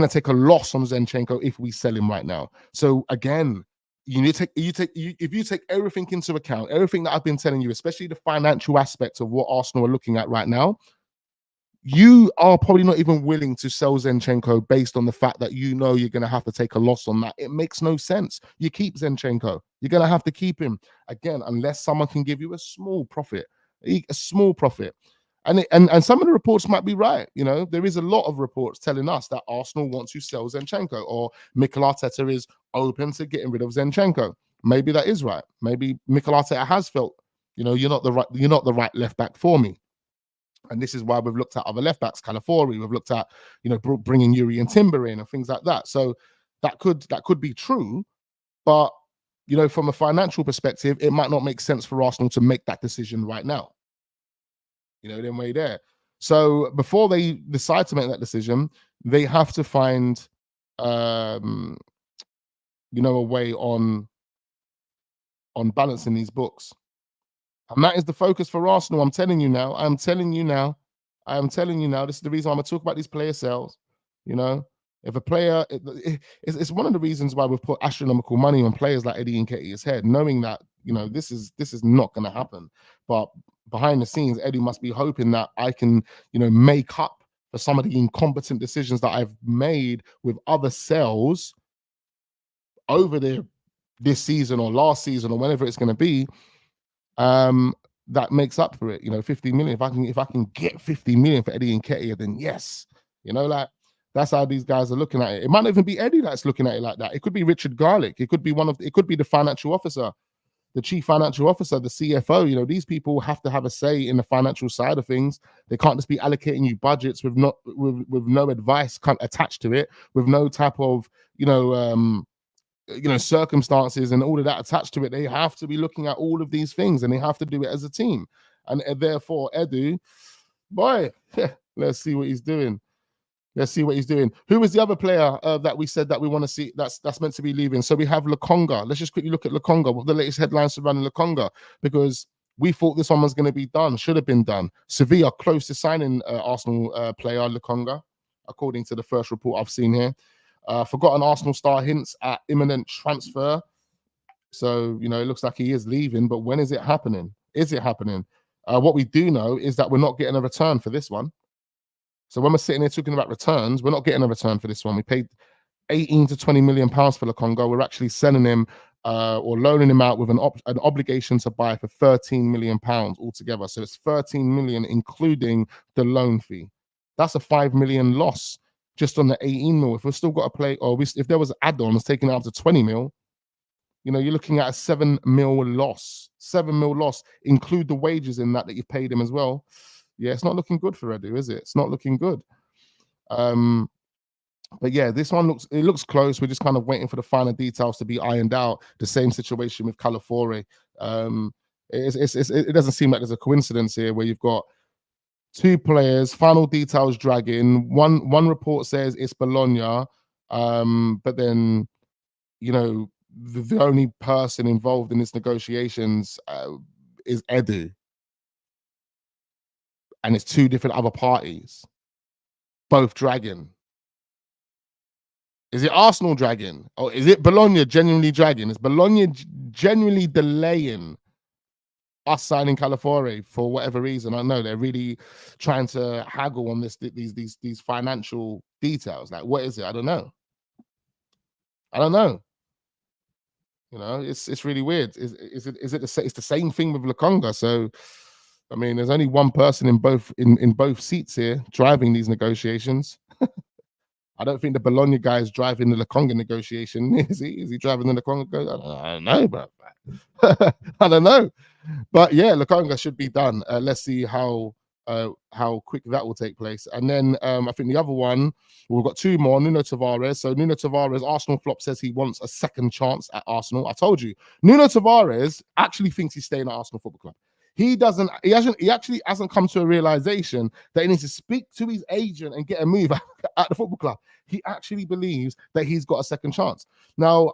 take a loss on ZInchenko if we sell him right now. So again, if you take everything into account, everything that I've been telling you, especially the financial aspects of what Arsenal are looking at right now, you are probably not even willing to sell ZInchenko based on the fact that you know you're going to have to take a loss on that. It makes no sense. You keep ZInchenko. You're going to have to keep him again unless someone can give you a small profit. And some of the reports might be right. You know, there is a lot of reports telling us that Arsenal wants to sell ZInchenko, or Mikel Arteta is open to getting rid of ZInchenko. Maybe that is right. Maybe Mikel Arteta has felt, you know, you're not the right left back for me. And this is why we've looked at other left backs, Calafiori. We've looked at, you know, bringing Yuri and Timber in and things like that. So that could be true, but you know, from a financial perspective, it might not make sense for Arsenal to make that decision right now. You know, them way there. So before they decide to make that decision, they have to find, you know, a way on balancing these books. And that is the focus for Arsenal. I'm telling you now. This is the reason why I'm going to talk about these player sales. You know, if a player, it's one of the reasons why we've put astronomical money on players like Eddie Nketiah's head, knowing that, this is not going to happen. But behind the scenes, Eddie must be hoping that I can, make up for some of the incompetent decisions that I've made with other sales over this season or last season or whenever it's going to be. That makes up for it. 50 million. If I can get 50 million for Eddie Nketiah, then yes. Like that's how these guys are looking at it. It might not even be Eddie that's looking at it like that. It could be Richard Garlick. It could be the financial officer, the chief financial officer, the CFO. These people have to have a say in the financial side of things. They can't just be allocating you budgets with no advice attached to it, with no type of circumstances and all of that attached to it. They have to be looking at all of these things, and they have to do it as a team. And therefore, Edu, boy, let's see what he's doing. Who was the other player that we said that we want to see that's meant to be leaving? So we have Lokonga. Let's just quickly look at Lokonga. What the latest headlines surrounding Lokonga? Because we thought this one was going to be done, should have been done. Sevilla close to signing Arsenal player Lokonga, according to the first report I've seen here. Forgotten Arsenal star hints at imminent transfer. So, it looks like he is leaving, but when is it happening? Is it happening? What we do know is that we're not getting a return for this one. So when we're sitting here talking about returns, we're not getting a return for this one. We paid 18 to 20 million pounds for Lokonga. We're actually selling him or loaning him out with an obligation to buy for 13 million pounds altogether. So it's 13 million, including the loan fee. That's a 5 million loss just on the 18 mil. If we've still got to play, if there was add-ons taking it up to 20 mil, you're looking at a 7 mil loss. 7 mil loss. Include the wages in that you paid him as well. Yeah, it's not looking good for Edu, is it? It's not looking good. But yeah, this one looks close. We're just kind of waiting for the final details to be ironed out. The same situation with Calafiori. It doesn't seem like there's a coincidence here where you've got two players, final details dragging. One report says it's Bologna, but then the only person involved in this negotiations is Edu. And it's two different other parties, both dragging. Is it Arsenal dragging? Or is it Bologna genuinely dragging? Is Bologna genuinely delaying us signing Calafiori for whatever reason? I don't know. They're really trying to haggle on these financial details. Like, what is it? I don't know. It's really weird. Is it it's the same thing with Lokonga? So I mean, there's only one person in both seats here driving these negotiations. I don't think the Bologna guy is driving the Lokonga negotiation. Is he? Is he driving the Lokonga? I don't know, bro. I don't know. But yeah, Lokonga should be done. Let's see how quick that will take place. And then I think the other one, we've got two more. Nuno Tavares. So Nuno Tavares, Arsenal flop, says he wants a second chance at Arsenal. I told you, Nuno Tavares actually thinks he's staying at Arsenal Football Club. He actually hasn't come to a realization that he needs to speak to his agent and get a move at the football club. He actually believes that he's got a second chance. Now,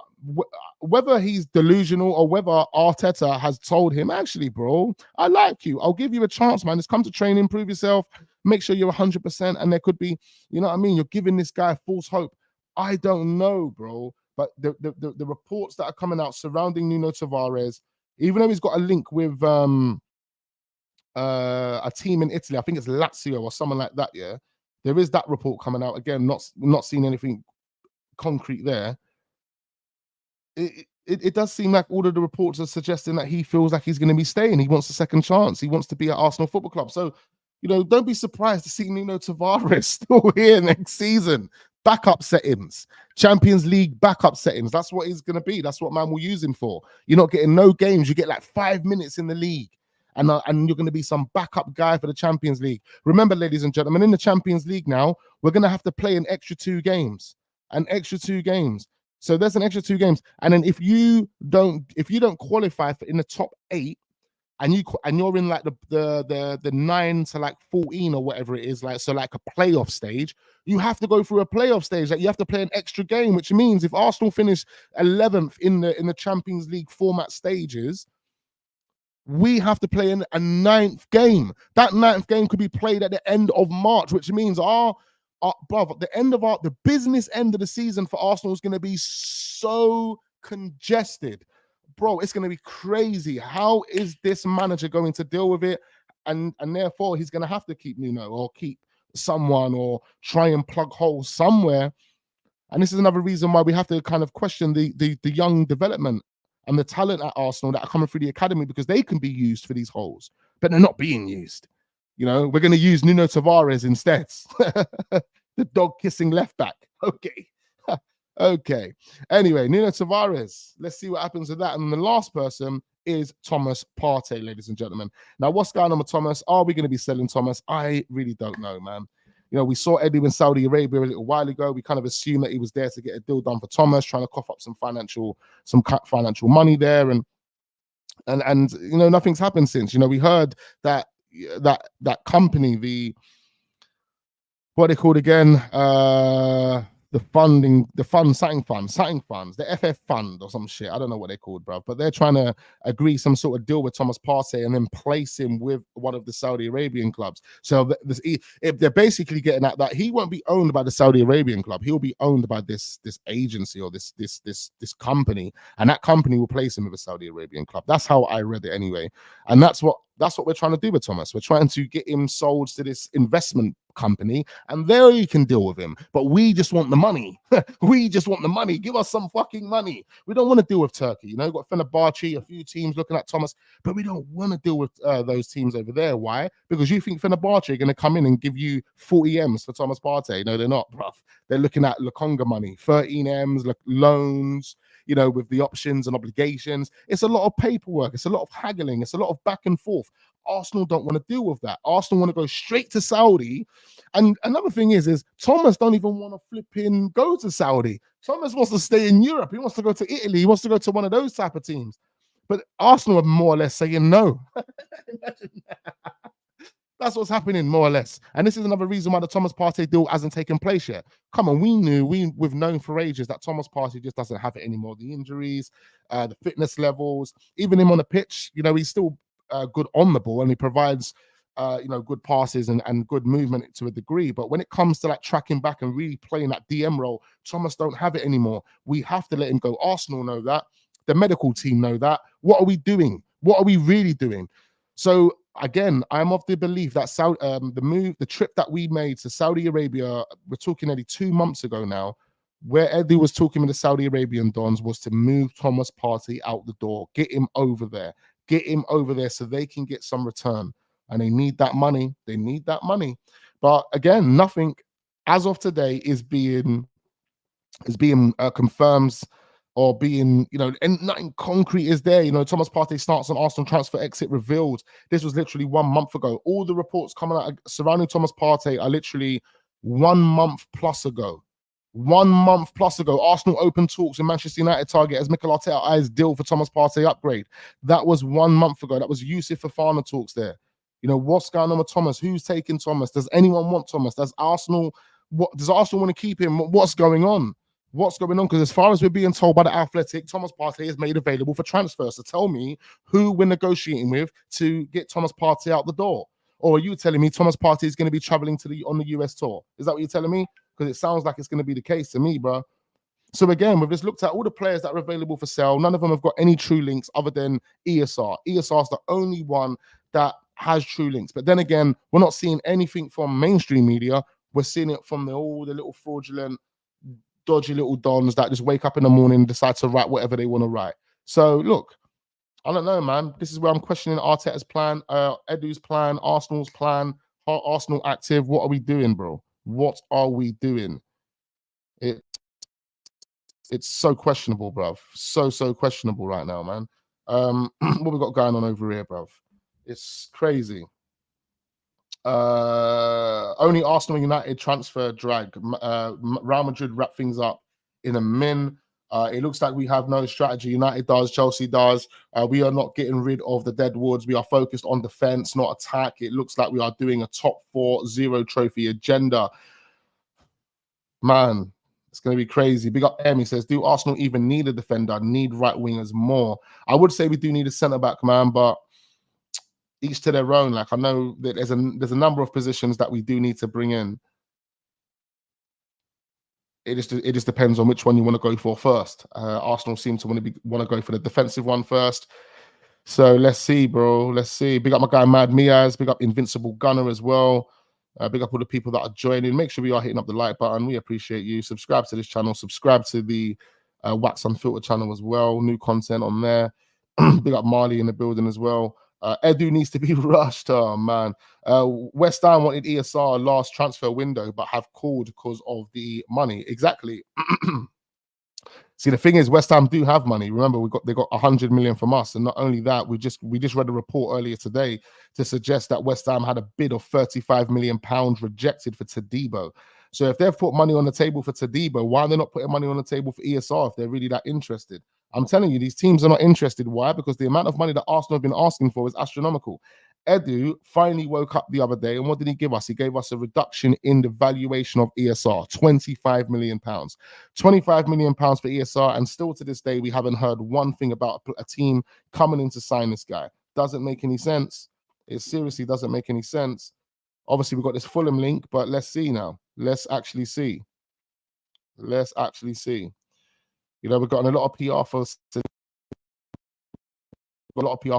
whether he's delusional or whether Arteta has told him, actually, bro, I like you. I'll give you a chance, man. Just come to training, prove yourself, make sure you're 100%. And there could be, you know what I mean? You're giving this guy false hope. I don't know, bro. But the reports that are coming out surrounding Nuno Tavares, even though he's got a link with a team in Italy, I think it's Lazio or someone like that. Yeah, there is that report coming out again. Not seeing anything concrete there. It does seem like all of the reports are suggesting that he feels like he's going to be staying. He wants a second chance. He wants to be at Arsenal Football Club. So, don't be surprised to see Nuno Tavares still here next season. Backup settings, Champions League backup settings. That's what he's going to be. That's what man will use him for. You're not getting no games. You get like 5 minutes in the league. And you're going to be some backup guy for the Champions League. Remember, ladies and gentlemen, in the Champions League now, we're going to have to play an extra 2 games. So there's an extra 2 games. And then if you don't qualify for in the top 8, and you're in like the 9 to like 14 or whatever it is, like a playoff stage, you have to go through a playoff stage. Like you have to play an extra game, which means if Arsenal finish 11th in the Champions League format stages, we have to play in a 9th game. That 9th game could be played at the end of March, which means the business end of the season for Arsenal is going to be so congested. bro, it's going to be crazy. How is this manager going to deal with it? And therefore, he's going to have to keep Nuno or keep someone or try and plug holes somewhere. And this is another reason why we have to kind of question the young development and the talent at Arsenal that are coming through the academy, because they can be used for these holes, but they're not being used. You know, we're going to use Nuno Tavares instead. The dog-kissing left back. Okay. Okay. Anyway, Nuno Tavares. Let's see what happens with that. And the last person is Thomas Partey, ladies and gentlemen. Now, what's going on with Thomas? Are we going to be selling Thomas? I really don't know, man. You know, we saw EDU in Saudi Arabia a little while ago. We kind of assumed that he was there to get a deal done for Thomas, trying to cough up some financial money there, and you know, nothing's happened since. You know, we heard that company, the what they called again, something funds, the FF fund or some shit. I don't know what they're called, bro. But they're trying to agree some sort of deal with Thomas Partey and then place him with one of the Saudi Arabian clubs. So if they're basically getting at that, he won't be owned by the Saudi Arabian club. He'll be owned by this agency or this company, and that company will place him with a Saudi Arabian club. That's how I read it anyway. And that's what we're trying to do with Thomas. We're trying to get him sold to this investment company, and there you can deal with him. But we just want the money. We just want the money. Give us some fucking money. We don't want to deal with Turkey. You know, we've got Fenerbahce, a few teams looking at Thomas, but we don't want to deal with those teams over there. Why? Because you think Fenerbahce are going to come in and give you 40 M's for Thomas Partey. No, they're not, bruv. They're looking at Lukonga money, 13 M's, loans, you know, with the options and obligations. It's a lot of paperwork. It's a lot of haggling. It's a lot of back and forth. Arsenal don't want to deal with that. Arsenal want to go straight to Saudi. And another thing is Thomas don't even want to flipping go to Saudi. Thomas wants to stay in Europe. He wants to go to Italy. He wants to go to one of those type of teams. But Arsenal are more or less saying no. That's what's happening, more or less. And this is another reason why the Thomas Partey deal hasn't taken place yet. Come on, we've known for ages that Thomas Partey just doesn't have it anymore. The injuries, the fitness levels, even him on the pitch, you know, he's still good on the ball, and he provides you know, good passes and good movement to a degree. But when it comes to like tracking back and really playing that DM role, Thomas don't have it anymore. We have to let him go. Arsenal know that. The medical team know that. What are we doing? What are we really doing? So again, I'm of the belief that the trip that we made to Saudi Arabia, we're talking nearly 2 months ago now, where Eddie was talking with the Saudi Arabian dons, was to move Thomas Partey out the door, get him over there so they can get some return. And they need that money. They need that money. But again, nothing as of today is being confirmed or being, you know, and nothing concrete is there. You know, Thomas Partey starts on Arsenal transfer exit revealed. This was literally 1 month ago. All the reports coming out surrounding Thomas Partey are literally 1 month plus ago. 1 month plus ago, Arsenal open talks with Manchester United target as Mikel Arteta eyes deal for Thomas Partey upgrade. That was 1 month ago. That was Yusuf Fofana talks there. You know, what's going on with Thomas? Who's taking Thomas? Does anyone want Thomas? Does Arsenal want to keep him? What's going on? What's going on? Because as far as we're being told by the Athletic, Thomas Partey is made available for transfers. So tell me who we're negotiating with to get Thomas Partey out the door. Or are you telling me Thomas Partey is going to be traveling on the US tour? Is that what you're telling me? Because it sounds like it's going to be the case to me, bro. So again, we've just looked at all the players that are available for sale. None of them have got any true links other than ESR. ESR is the only one that has true links. But then again, we're not seeing anything from mainstream media. We're seeing it from all the little fraudulent, dodgy little dons that just wake up in the morning and decide to write whatever they want to write. So look, I don't know, man. This is where I'm questioning Arteta's plan, Edu's plan, Arsenal's plan. Are Arsenal active? What are we doing, bro? What are we doing? It's so questionable, bruv. So questionable right now, man. What we got going on over here, bruv? It's crazy. Only Arsenal United transfer drag. Real Madrid wrap things up in a min. It looks like we have no strategy. United does, Chelsea does. We are not getting rid of the deadwoods. We are focused on defense, not attack. It looks like we are doing a top 4 0 trophy agenda. Man, it's going to be crazy. Big up M. He says, do Arsenal even need a defender? Need right wingers more? I would say we do need a centre back, man, but each to their own. Like, I know that there's a number of positions that we do need to bring in. it just depends on which one you want to go for first. Arsenal seem to want to go for the defensive one first. So let's see, bro. Let's see. Big up my guy Mad Miaz. Big up Invincible Gunner as well. Big up all the people that are joining. Make sure we are hitting up the like button. We appreciate you. Subscribe to this channel. Subscribe to the Wax Unfiltered channel as well. New content on there. Big up Marley in the building as well. Edu needs to be rushed. Oh, man. West Ham wanted ESR last transfer window, but have called because of the money. Exactly. See, the thing is, West Ham do have money. Remember, they got 100 million from us, and not only that, we just read a report earlier today to suggest that West Ham had a bid of 35 million pounds rejected for Todibo. So if they've put money on the table for Todibo, why are they not putting money on the table for ESR if they're really that interested? I'm telling you, these teams are not interested. Why? Because the amount of money that Arsenal have been asking for is astronomical. Edu finally woke up the other day, and what did he give us? He gave us a reduction in the valuation of ESR, 25 million pounds. 25 million pounds for ESR, and still to this day, we haven't heard one thing about a team coming in to sign this guy. Doesn't make any sense. It seriously doesn't make any sense. Obviously, we've got this Fulham link, but let's see now. Let's actually see. Let's actually see. You know, we've gotten a lot of PR for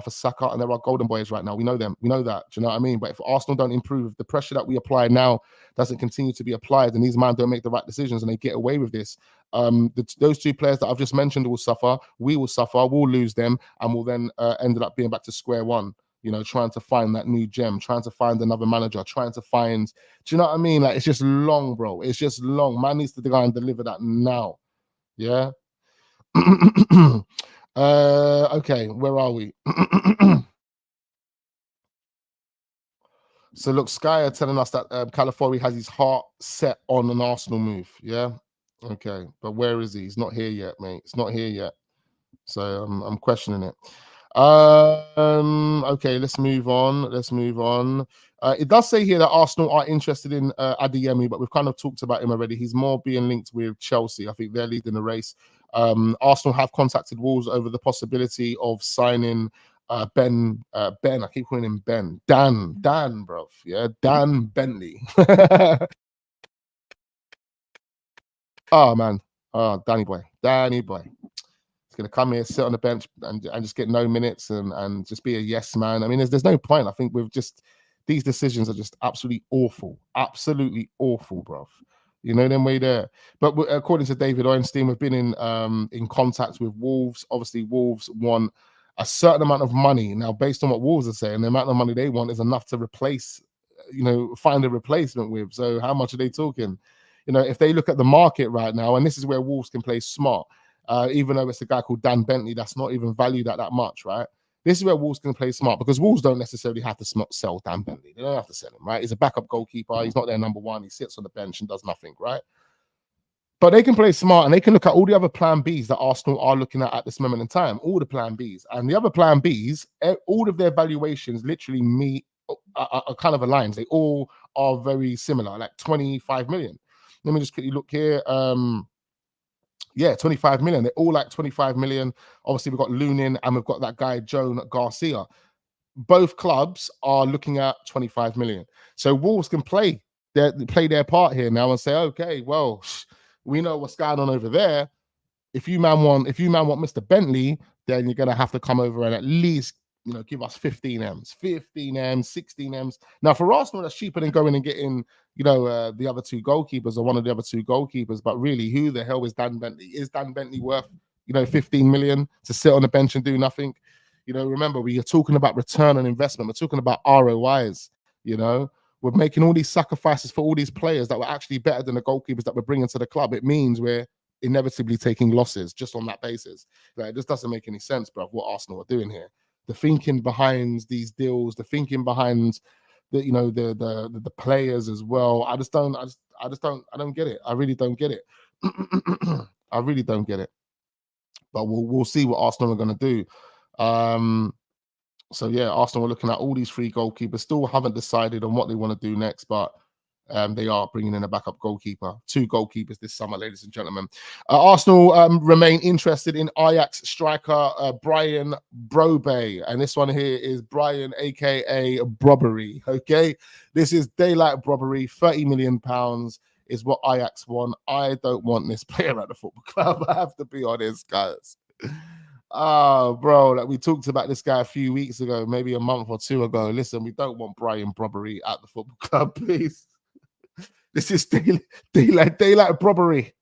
Saka, and there are golden boys right now. We know them. We know that. Do you know what I mean? But if Arsenal don't improve, if the pressure that we apply now doesn't continue to be applied, and these men don't make the right decisions and they get away with this, those two players that I've just mentioned will suffer. We will suffer. We'll lose them, and we'll then end up being back to square one. You know, trying to find that new gem, trying to find another manager, trying to find. Do you know what I mean? Like, it's just long, bro. It's just long. Man needs to go and deliver that now. Yeah. Okay, where are we? So look, Sky are telling us that Calafiori has his heart set on an Arsenal move. Yeah. Okay, but where is he? He's not here yet, mate. It's not here yet. So I'm questioning it. Okay, let's move on. It does say here that Arsenal are interested in Adeyemi, but we've kind of talked about him already. He's more being linked with Chelsea. I think they're leading the race. Arsenal have contacted Wolves over the possibility of signing Ben. I keep calling him Ben. Dan, bruv. Yeah, Dan Bentley. Oh man. Oh, Danny boy. He's gonna come here, sit on the bench, and just get no minutes and just be a yes man. I mean, there's no point. I think we've just, these decisions are just absolutely awful, bruv. You know them way there. But according to David Ornstein, we've been in contact with Wolves. Obviously, Wolves want a certain amount of money. Now, based on what Wolves are saying, the amount of money they want is enough to replace, find a replacement with. So how much are they talking? If they look at the market right now, and this is where Wolves can play smart, even though it's a guy called Dan Bentley that's not even valued at that much, right? This is where Wolves can play smart, because Wolves don't necessarily have to sell Dan Bentley. They don't have to sell him, right? He's a backup goalkeeper. He's not their number one. He sits on the bench and does nothing, right? But they can play smart, and they can look at all the other plan Bs that Arsenal are looking at this moment in time, all the plan Bs. And the other plan Bs, all of their valuations literally meet, are kind of aligned. They all are very similar, like 25 million. Let me just quickly look here. Yeah, 25 million. They're all like 25 million. Obviously, we've got Lunin and we've got that guy, Joan Garcia. Both clubs are looking at 25 million. So Wolves can play their part here now and say, okay, well, we know what's going on over there. If you man want Mr. Bentley, then you're gonna have to come over and at least give us 15 M's, 16 M's. Now for Arsenal, that's cheaper than going and getting the other two goalkeepers or one of the other two goalkeepers. But really, who the hell is Dan Bentley? Is Dan Bentley worth 15 million to sit on the bench and do nothing? Remember, we are talking about return on investment. We're talking about ROIs. We're making all these sacrifices for all these players that were actually better than the goalkeepers that we're bringing to the club. It means we're inevitably taking losses just on that basis. Like, this doesn't make any sense, bro, what Arsenal are doing here. The thinking behind these deals, the thinking behind the players as well. I don't get it. I really don't get it. I really don't get it. But we'll see what Arsenal are going to do. So yeah, Arsenal are looking at all these three goalkeepers. Still haven't decided on what they want to do next, but they are bringing in a backup goalkeeper. Two goalkeepers this summer, ladies and gentlemen. Arsenal remain interested in Ajax striker Brian Brobe. And this one here is Brian, a.k.a. Brobbery. Okay, this is daylight Brobbery, £30 million. is what Ajax want. I don't want this player at the football club. I have to be honest, guys. Oh, bro, like we talked about this guy a few weeks ago, maybe a month or two ago. Listen, we don't want Brian Brobbery at the football club, please. This is daylight robbery.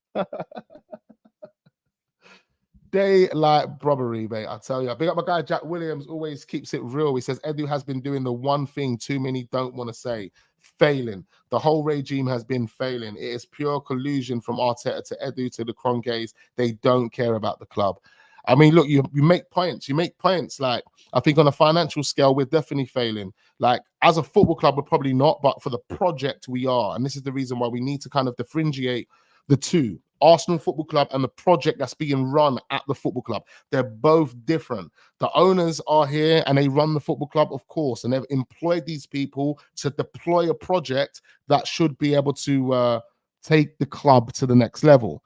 Daylight robbery, mate. I tell you. I big up my guy Jack Williams, always keeps it real. He says Edu has been doing the one thing too many don't want to say, failing. The whole regime has been failing. It is pure collusion from Arteta to Edu to the Crongays. They don't care about the club. I mean, look, you make points. You make points. Like, I think on a financial scale, we're definitely failing. Like, as a football club, we're probably not, but for the project, we are. And this is the reason why we need to kind of differentiate the two. Arsenal Football Club and the project that's being run at the football club. They're both different. The owners are here and they run the football club, of course, and they've employed these people to deploy a project that should be able to take the club to the next level.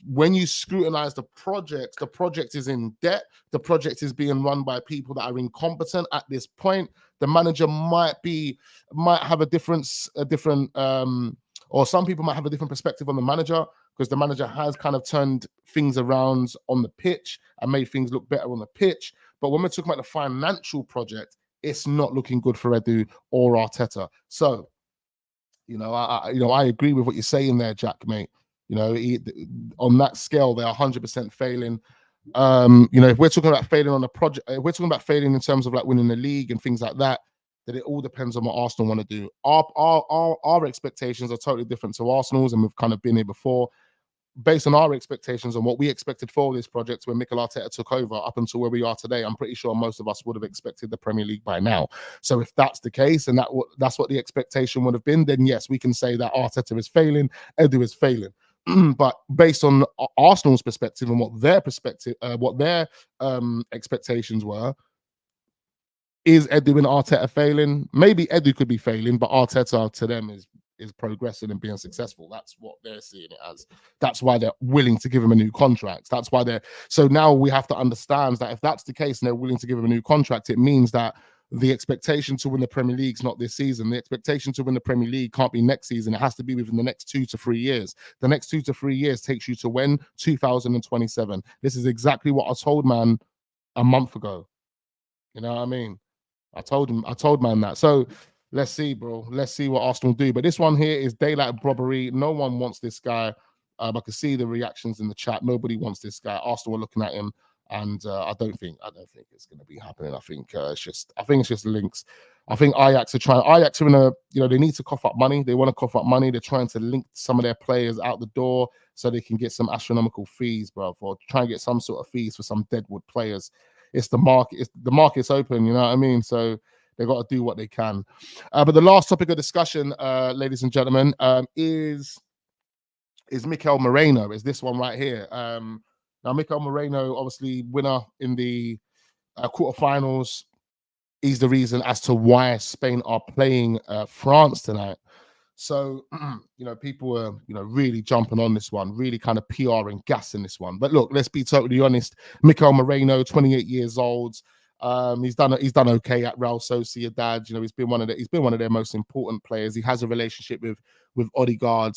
When you scrutinize the project is in debt. The project is being run by people that are incompetent at this point. The manager might have a different, or some people might have a different perspective on the manager, because the manager has kind of turned things around on the pitch and made things look better on the pitch. But when we're talking about the financial project, it's not looking good for Edu or Arteta. So, I agree with what you're saying there, Jack, mate. On that scale, they're 100% failing. If we're talking about failing on a project, if we're talking about failing in terms of like winning the league and things like that, then it all depends on what Arsenal want to do. Our expectations are totally different to Arsenal's, and we've kind of been here before. Based on our expectations and what we expected for this project when Mikel Arteta took over up until where we are today, I'm pretty sure most of us would have expected the Premier League by now. So if that's the case and that's what the expectation would have been, then yes, we can say that Arteta is failing, Edu is failing. But based on Arsenal's perspective and what their expectations were, is Edu and Arteta failing? Maybe Edu could be failing, but Arteta to them is progressing and being successful. That's what they're seeing it as. That's why they're willing to give him a new contract. That's why so now we have to understand that if that's the case and they're willing to give him a new contract, it means that the expectation to win the Premier League is not this season. The expectation to win the Premier League can't be next season. It has to be within the next 2 to 3 years. The next 2 to 3 years takes you to when? 2027. This is exactly what I told man a month ago. You know what I mean? I told man that. So let's see, bro. Let's see what Arsenal do. But this one here is daylight robbery. No one wants this guy. I can see the reactions in the chat. Nobody wants this guy. Arsenal are looking at him, and I don't think it's going to be happening. I think it's just links. I think Ajax are in a, they need to cough up money. They want to cough up money. They're trying to link some of their players out the door so they can get some astronomical fees, bro, or try and get some sort of fees for some deadwood players. It's the market. The market's open. You know what I mean? So they've got to do what they can. But the last topic of discussion, ladies and gentlemen, is Mikel Merino. Is this one right here? Now, Mikel Merino, obviously winner in the quarterfinals. He's the reason as to why Spain are playing France tonight. So, people are, really jumping on this one, really kind of PR and gassing this one. But look, let's be totally honest. Mikel Merino, 28 years old. He's done okay at Real Sociedad. He's been one of their most important players. He has a relationship with Odegaard.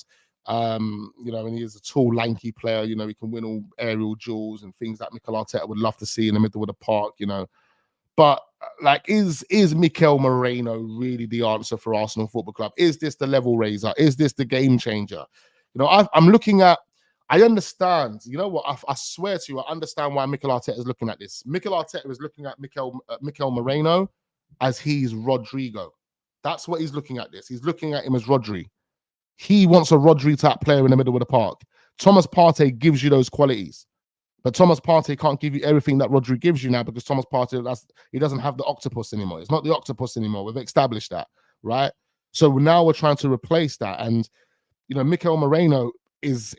And he is a tall, lanky player. He can win all aerial duels and things that Mikel Arteta would love to see in the middle of the park. But is Mikel Merino really the answer for Arsenal Football Club? Is this the level raiser? Is this the game changer? I'm looking at. I understand. You know what? I swear to you, I understand why Mikel Arteta is looking at this. Mikel Arteta is looking at Mikel Merino as he's Rodrigo. That's what he's looking at this. He's looking at him as Rodri. He wants a Rodri type player in the middle of the park. Thomas Partey gives you those qualities. But Thomas Partey can't give you everything that Rodri gives you now because Thomas Partey, he doesn't have the octopus anymore. It's not the octopus anymore. We've established that, right? So now we're trying to replace that. And, Mikel Merino is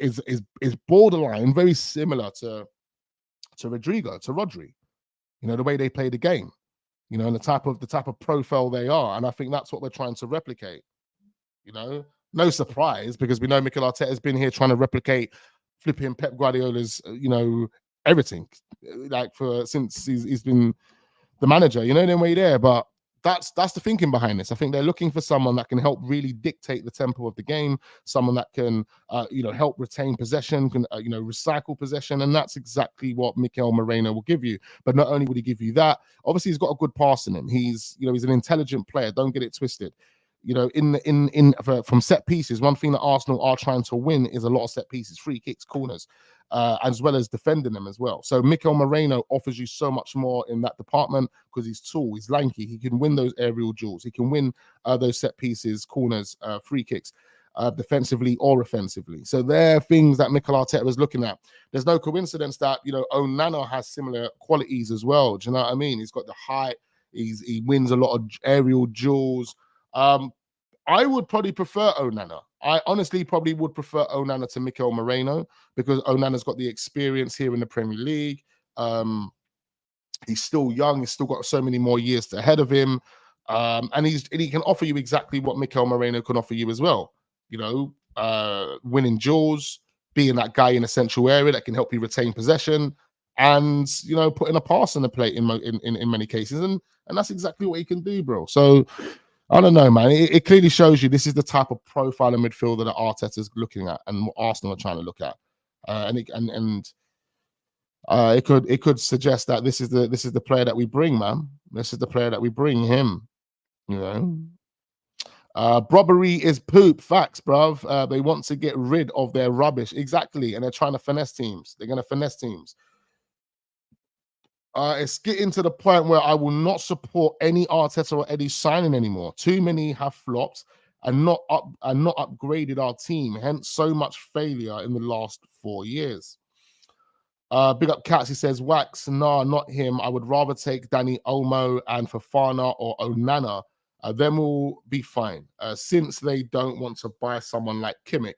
borderline very similar to Rodri. The way they play the game, and the type of profile they are. And I think that's what we're trying to replicate. No surprise, because we know Mikel Arteta has been here trying to replicate flipping Pep Guardiola's, everything, since he's been the manager, then we're there. But that's the thinking behind this. I think they're looking for someone that can help really dictate the tempo of the game, someone that can, help retain possession, can, recycle possession, and that's exactly what Mikel Merino will give you. But not only would he give you that, obviously he's got a good pass in him. He's an intelligent player. Don't get it twisted. From set pieces, one thing that Arsenal are trying to win is a lot of set pieces, free kicks, corners, as well as defending them as well. So Mikel Merino offers you so much more in that department because he's tall, he's lanky, he can win those aerial duels, he can win those set pieces, corners, free kicks, defensively or offensively. So they're things that Mikel Arteta was looking at. There's no coincidence that Onana has similar qualities as well. Do you know what I mean? He's got the height, he wins a lot of aerial duels. I would probably prefer Onana. I honestly probably would prefer Onana to Mikel Merino because Onana's got the experience here in the Premier League. He's still young. He's still got so many more years ahead of him. And he can offer you exactly what Mikel Merino can offer you as well. Winning duels, being that guy in a central area that can help you retain possession and, putting a pass on the plate in many cases. And that's exactly what he can do, bro. So, I don't know, man. It clearly shows you this is the type of profile of midfielder that Arteta's looking at and what Arsenal are trying to look at. It could suggest that this is the player that we bring, man. This is the player that we bring him. Robbery is poop. Facts, bruv. They want to get rid of their rubbish. Exactly. And they're trying to finesse teams. They're going to finesse teams. It's getting to the point where I will not support any Arteta or Eddie signing anymore. Too many have flopped and not upgraded our team. Hence, so much failure in the last 4 years. Big up Cats. He says, Wax, nah, not him. I would rather take Danny Olmo and Fofana or Onana. Them will be fine. Since they don't want to buy someone like Kimmich.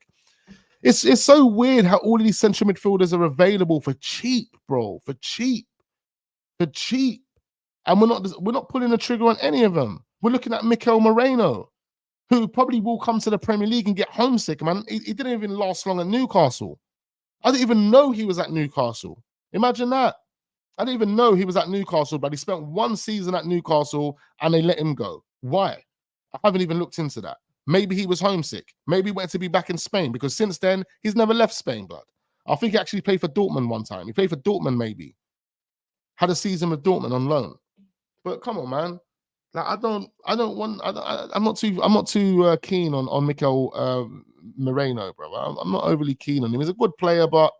It's so weird how all of these central midfielders are available for cheap, bro. For cheap. And we're not pulling the trigger on any of them. We're looking at Mikel Merino, who probably will come to the Premier League and get homesick, man. He didn't even last long at Newcastle. I didn't even know he was at Newcastle. Imagine that. I didn't even know he was at Newcastle, but he spent 1 season at Newcastle and they let him go. Why? I haven't even looked into that. Maybe he was homesick. Maybe he wanted to be back in Spain because since then, he's never left Spain, blood. I think he actually played for Dortmund one time. He played for Dortmund, maybe. Had a season with Dortmund on loan. But come on, man. Like I'm not too keen on Mikel Merino, bro. I'm not overly keen on him. He's a good player, but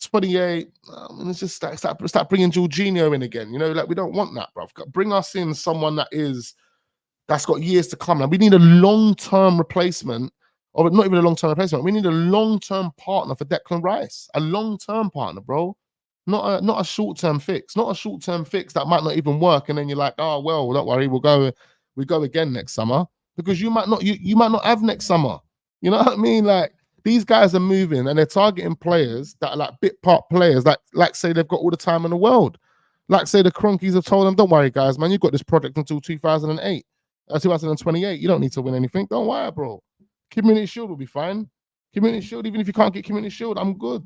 28. It's just start bringing Jorginho in again. We don't want that, bro. Bring us in someone that's got years to come. Now we need a long-term replacement, or not even a long-term replacement. We need a long-term partner for Declan Rice. A long-term partner, bro. Not a short-term fix. Not a short-term fix that might not even work, and then you're like, oh well, don't worry, we go again next summer because you might not have next summer. You know what I mean? Like these guys are moving and they're targeting players that are like bit part players, like say they've got all the time in the world. Like say the Cronkies have told them, don't worry, guys, man, you've got this project until 2028. You don't need to win anything. Don't worry, bro. Community Shield will be fine. Community Shield, even if you can't get Community Shield, I'm good.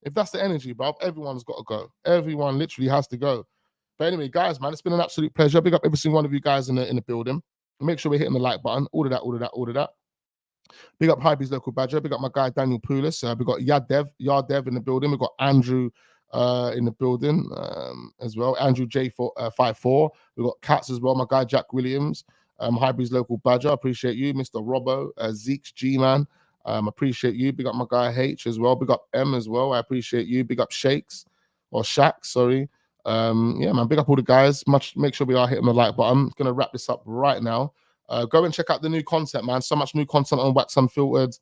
If that's the energy, bro, everyone's got to go. Everyone literally has to go. But anyway, guys, man, it's been an absolute pleasure. Big up every single one of you guys in the building. Make sure we're hitting the like button. All of that. Big up Hype's Local Badger. Big up my guy Daniel Poulis. We got Yardev in the building. We got Andrew in the building as well. Andrew J54. We got Cats as well. My guy Jack Williams. Hype's Local Badger. Appreciate you, Mr. Robbo. Zeke's G-Man. Appreciate you. Big up my guy H as well. Big up M as well. I appreciate you. Big up Shakes or Shaq, sorry. Yeah, man. Big up all the guys. Make sure we are hitting the like button. I'm gonna wrap this up right now. Go and check out the new content, man. So much new content on Wax Unfiltered.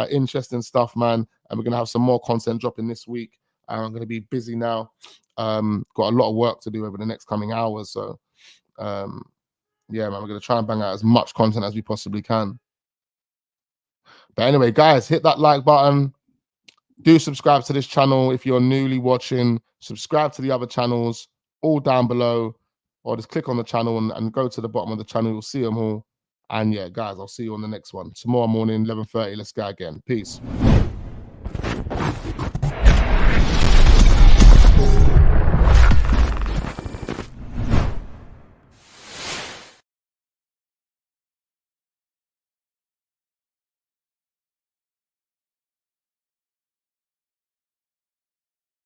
Interesting stuff, man. And we're gonna have some more content dropping this week. I'm gonna be busy now. Got a lot of work to do over the next coming hours. So yeah, man, we're gonna try and bang out as much content as we possibly can. But anyway, guys, hit that like button. Do subscribe to this channel if you're newly watching. Subscribe to the other channels, all down below. Or just click on the channel and go to the bottom of the channel. You'll see them all. And yeah, guys, I'll see you on the next one. Tomorrow morning, 11:30. Let's go again. Peace.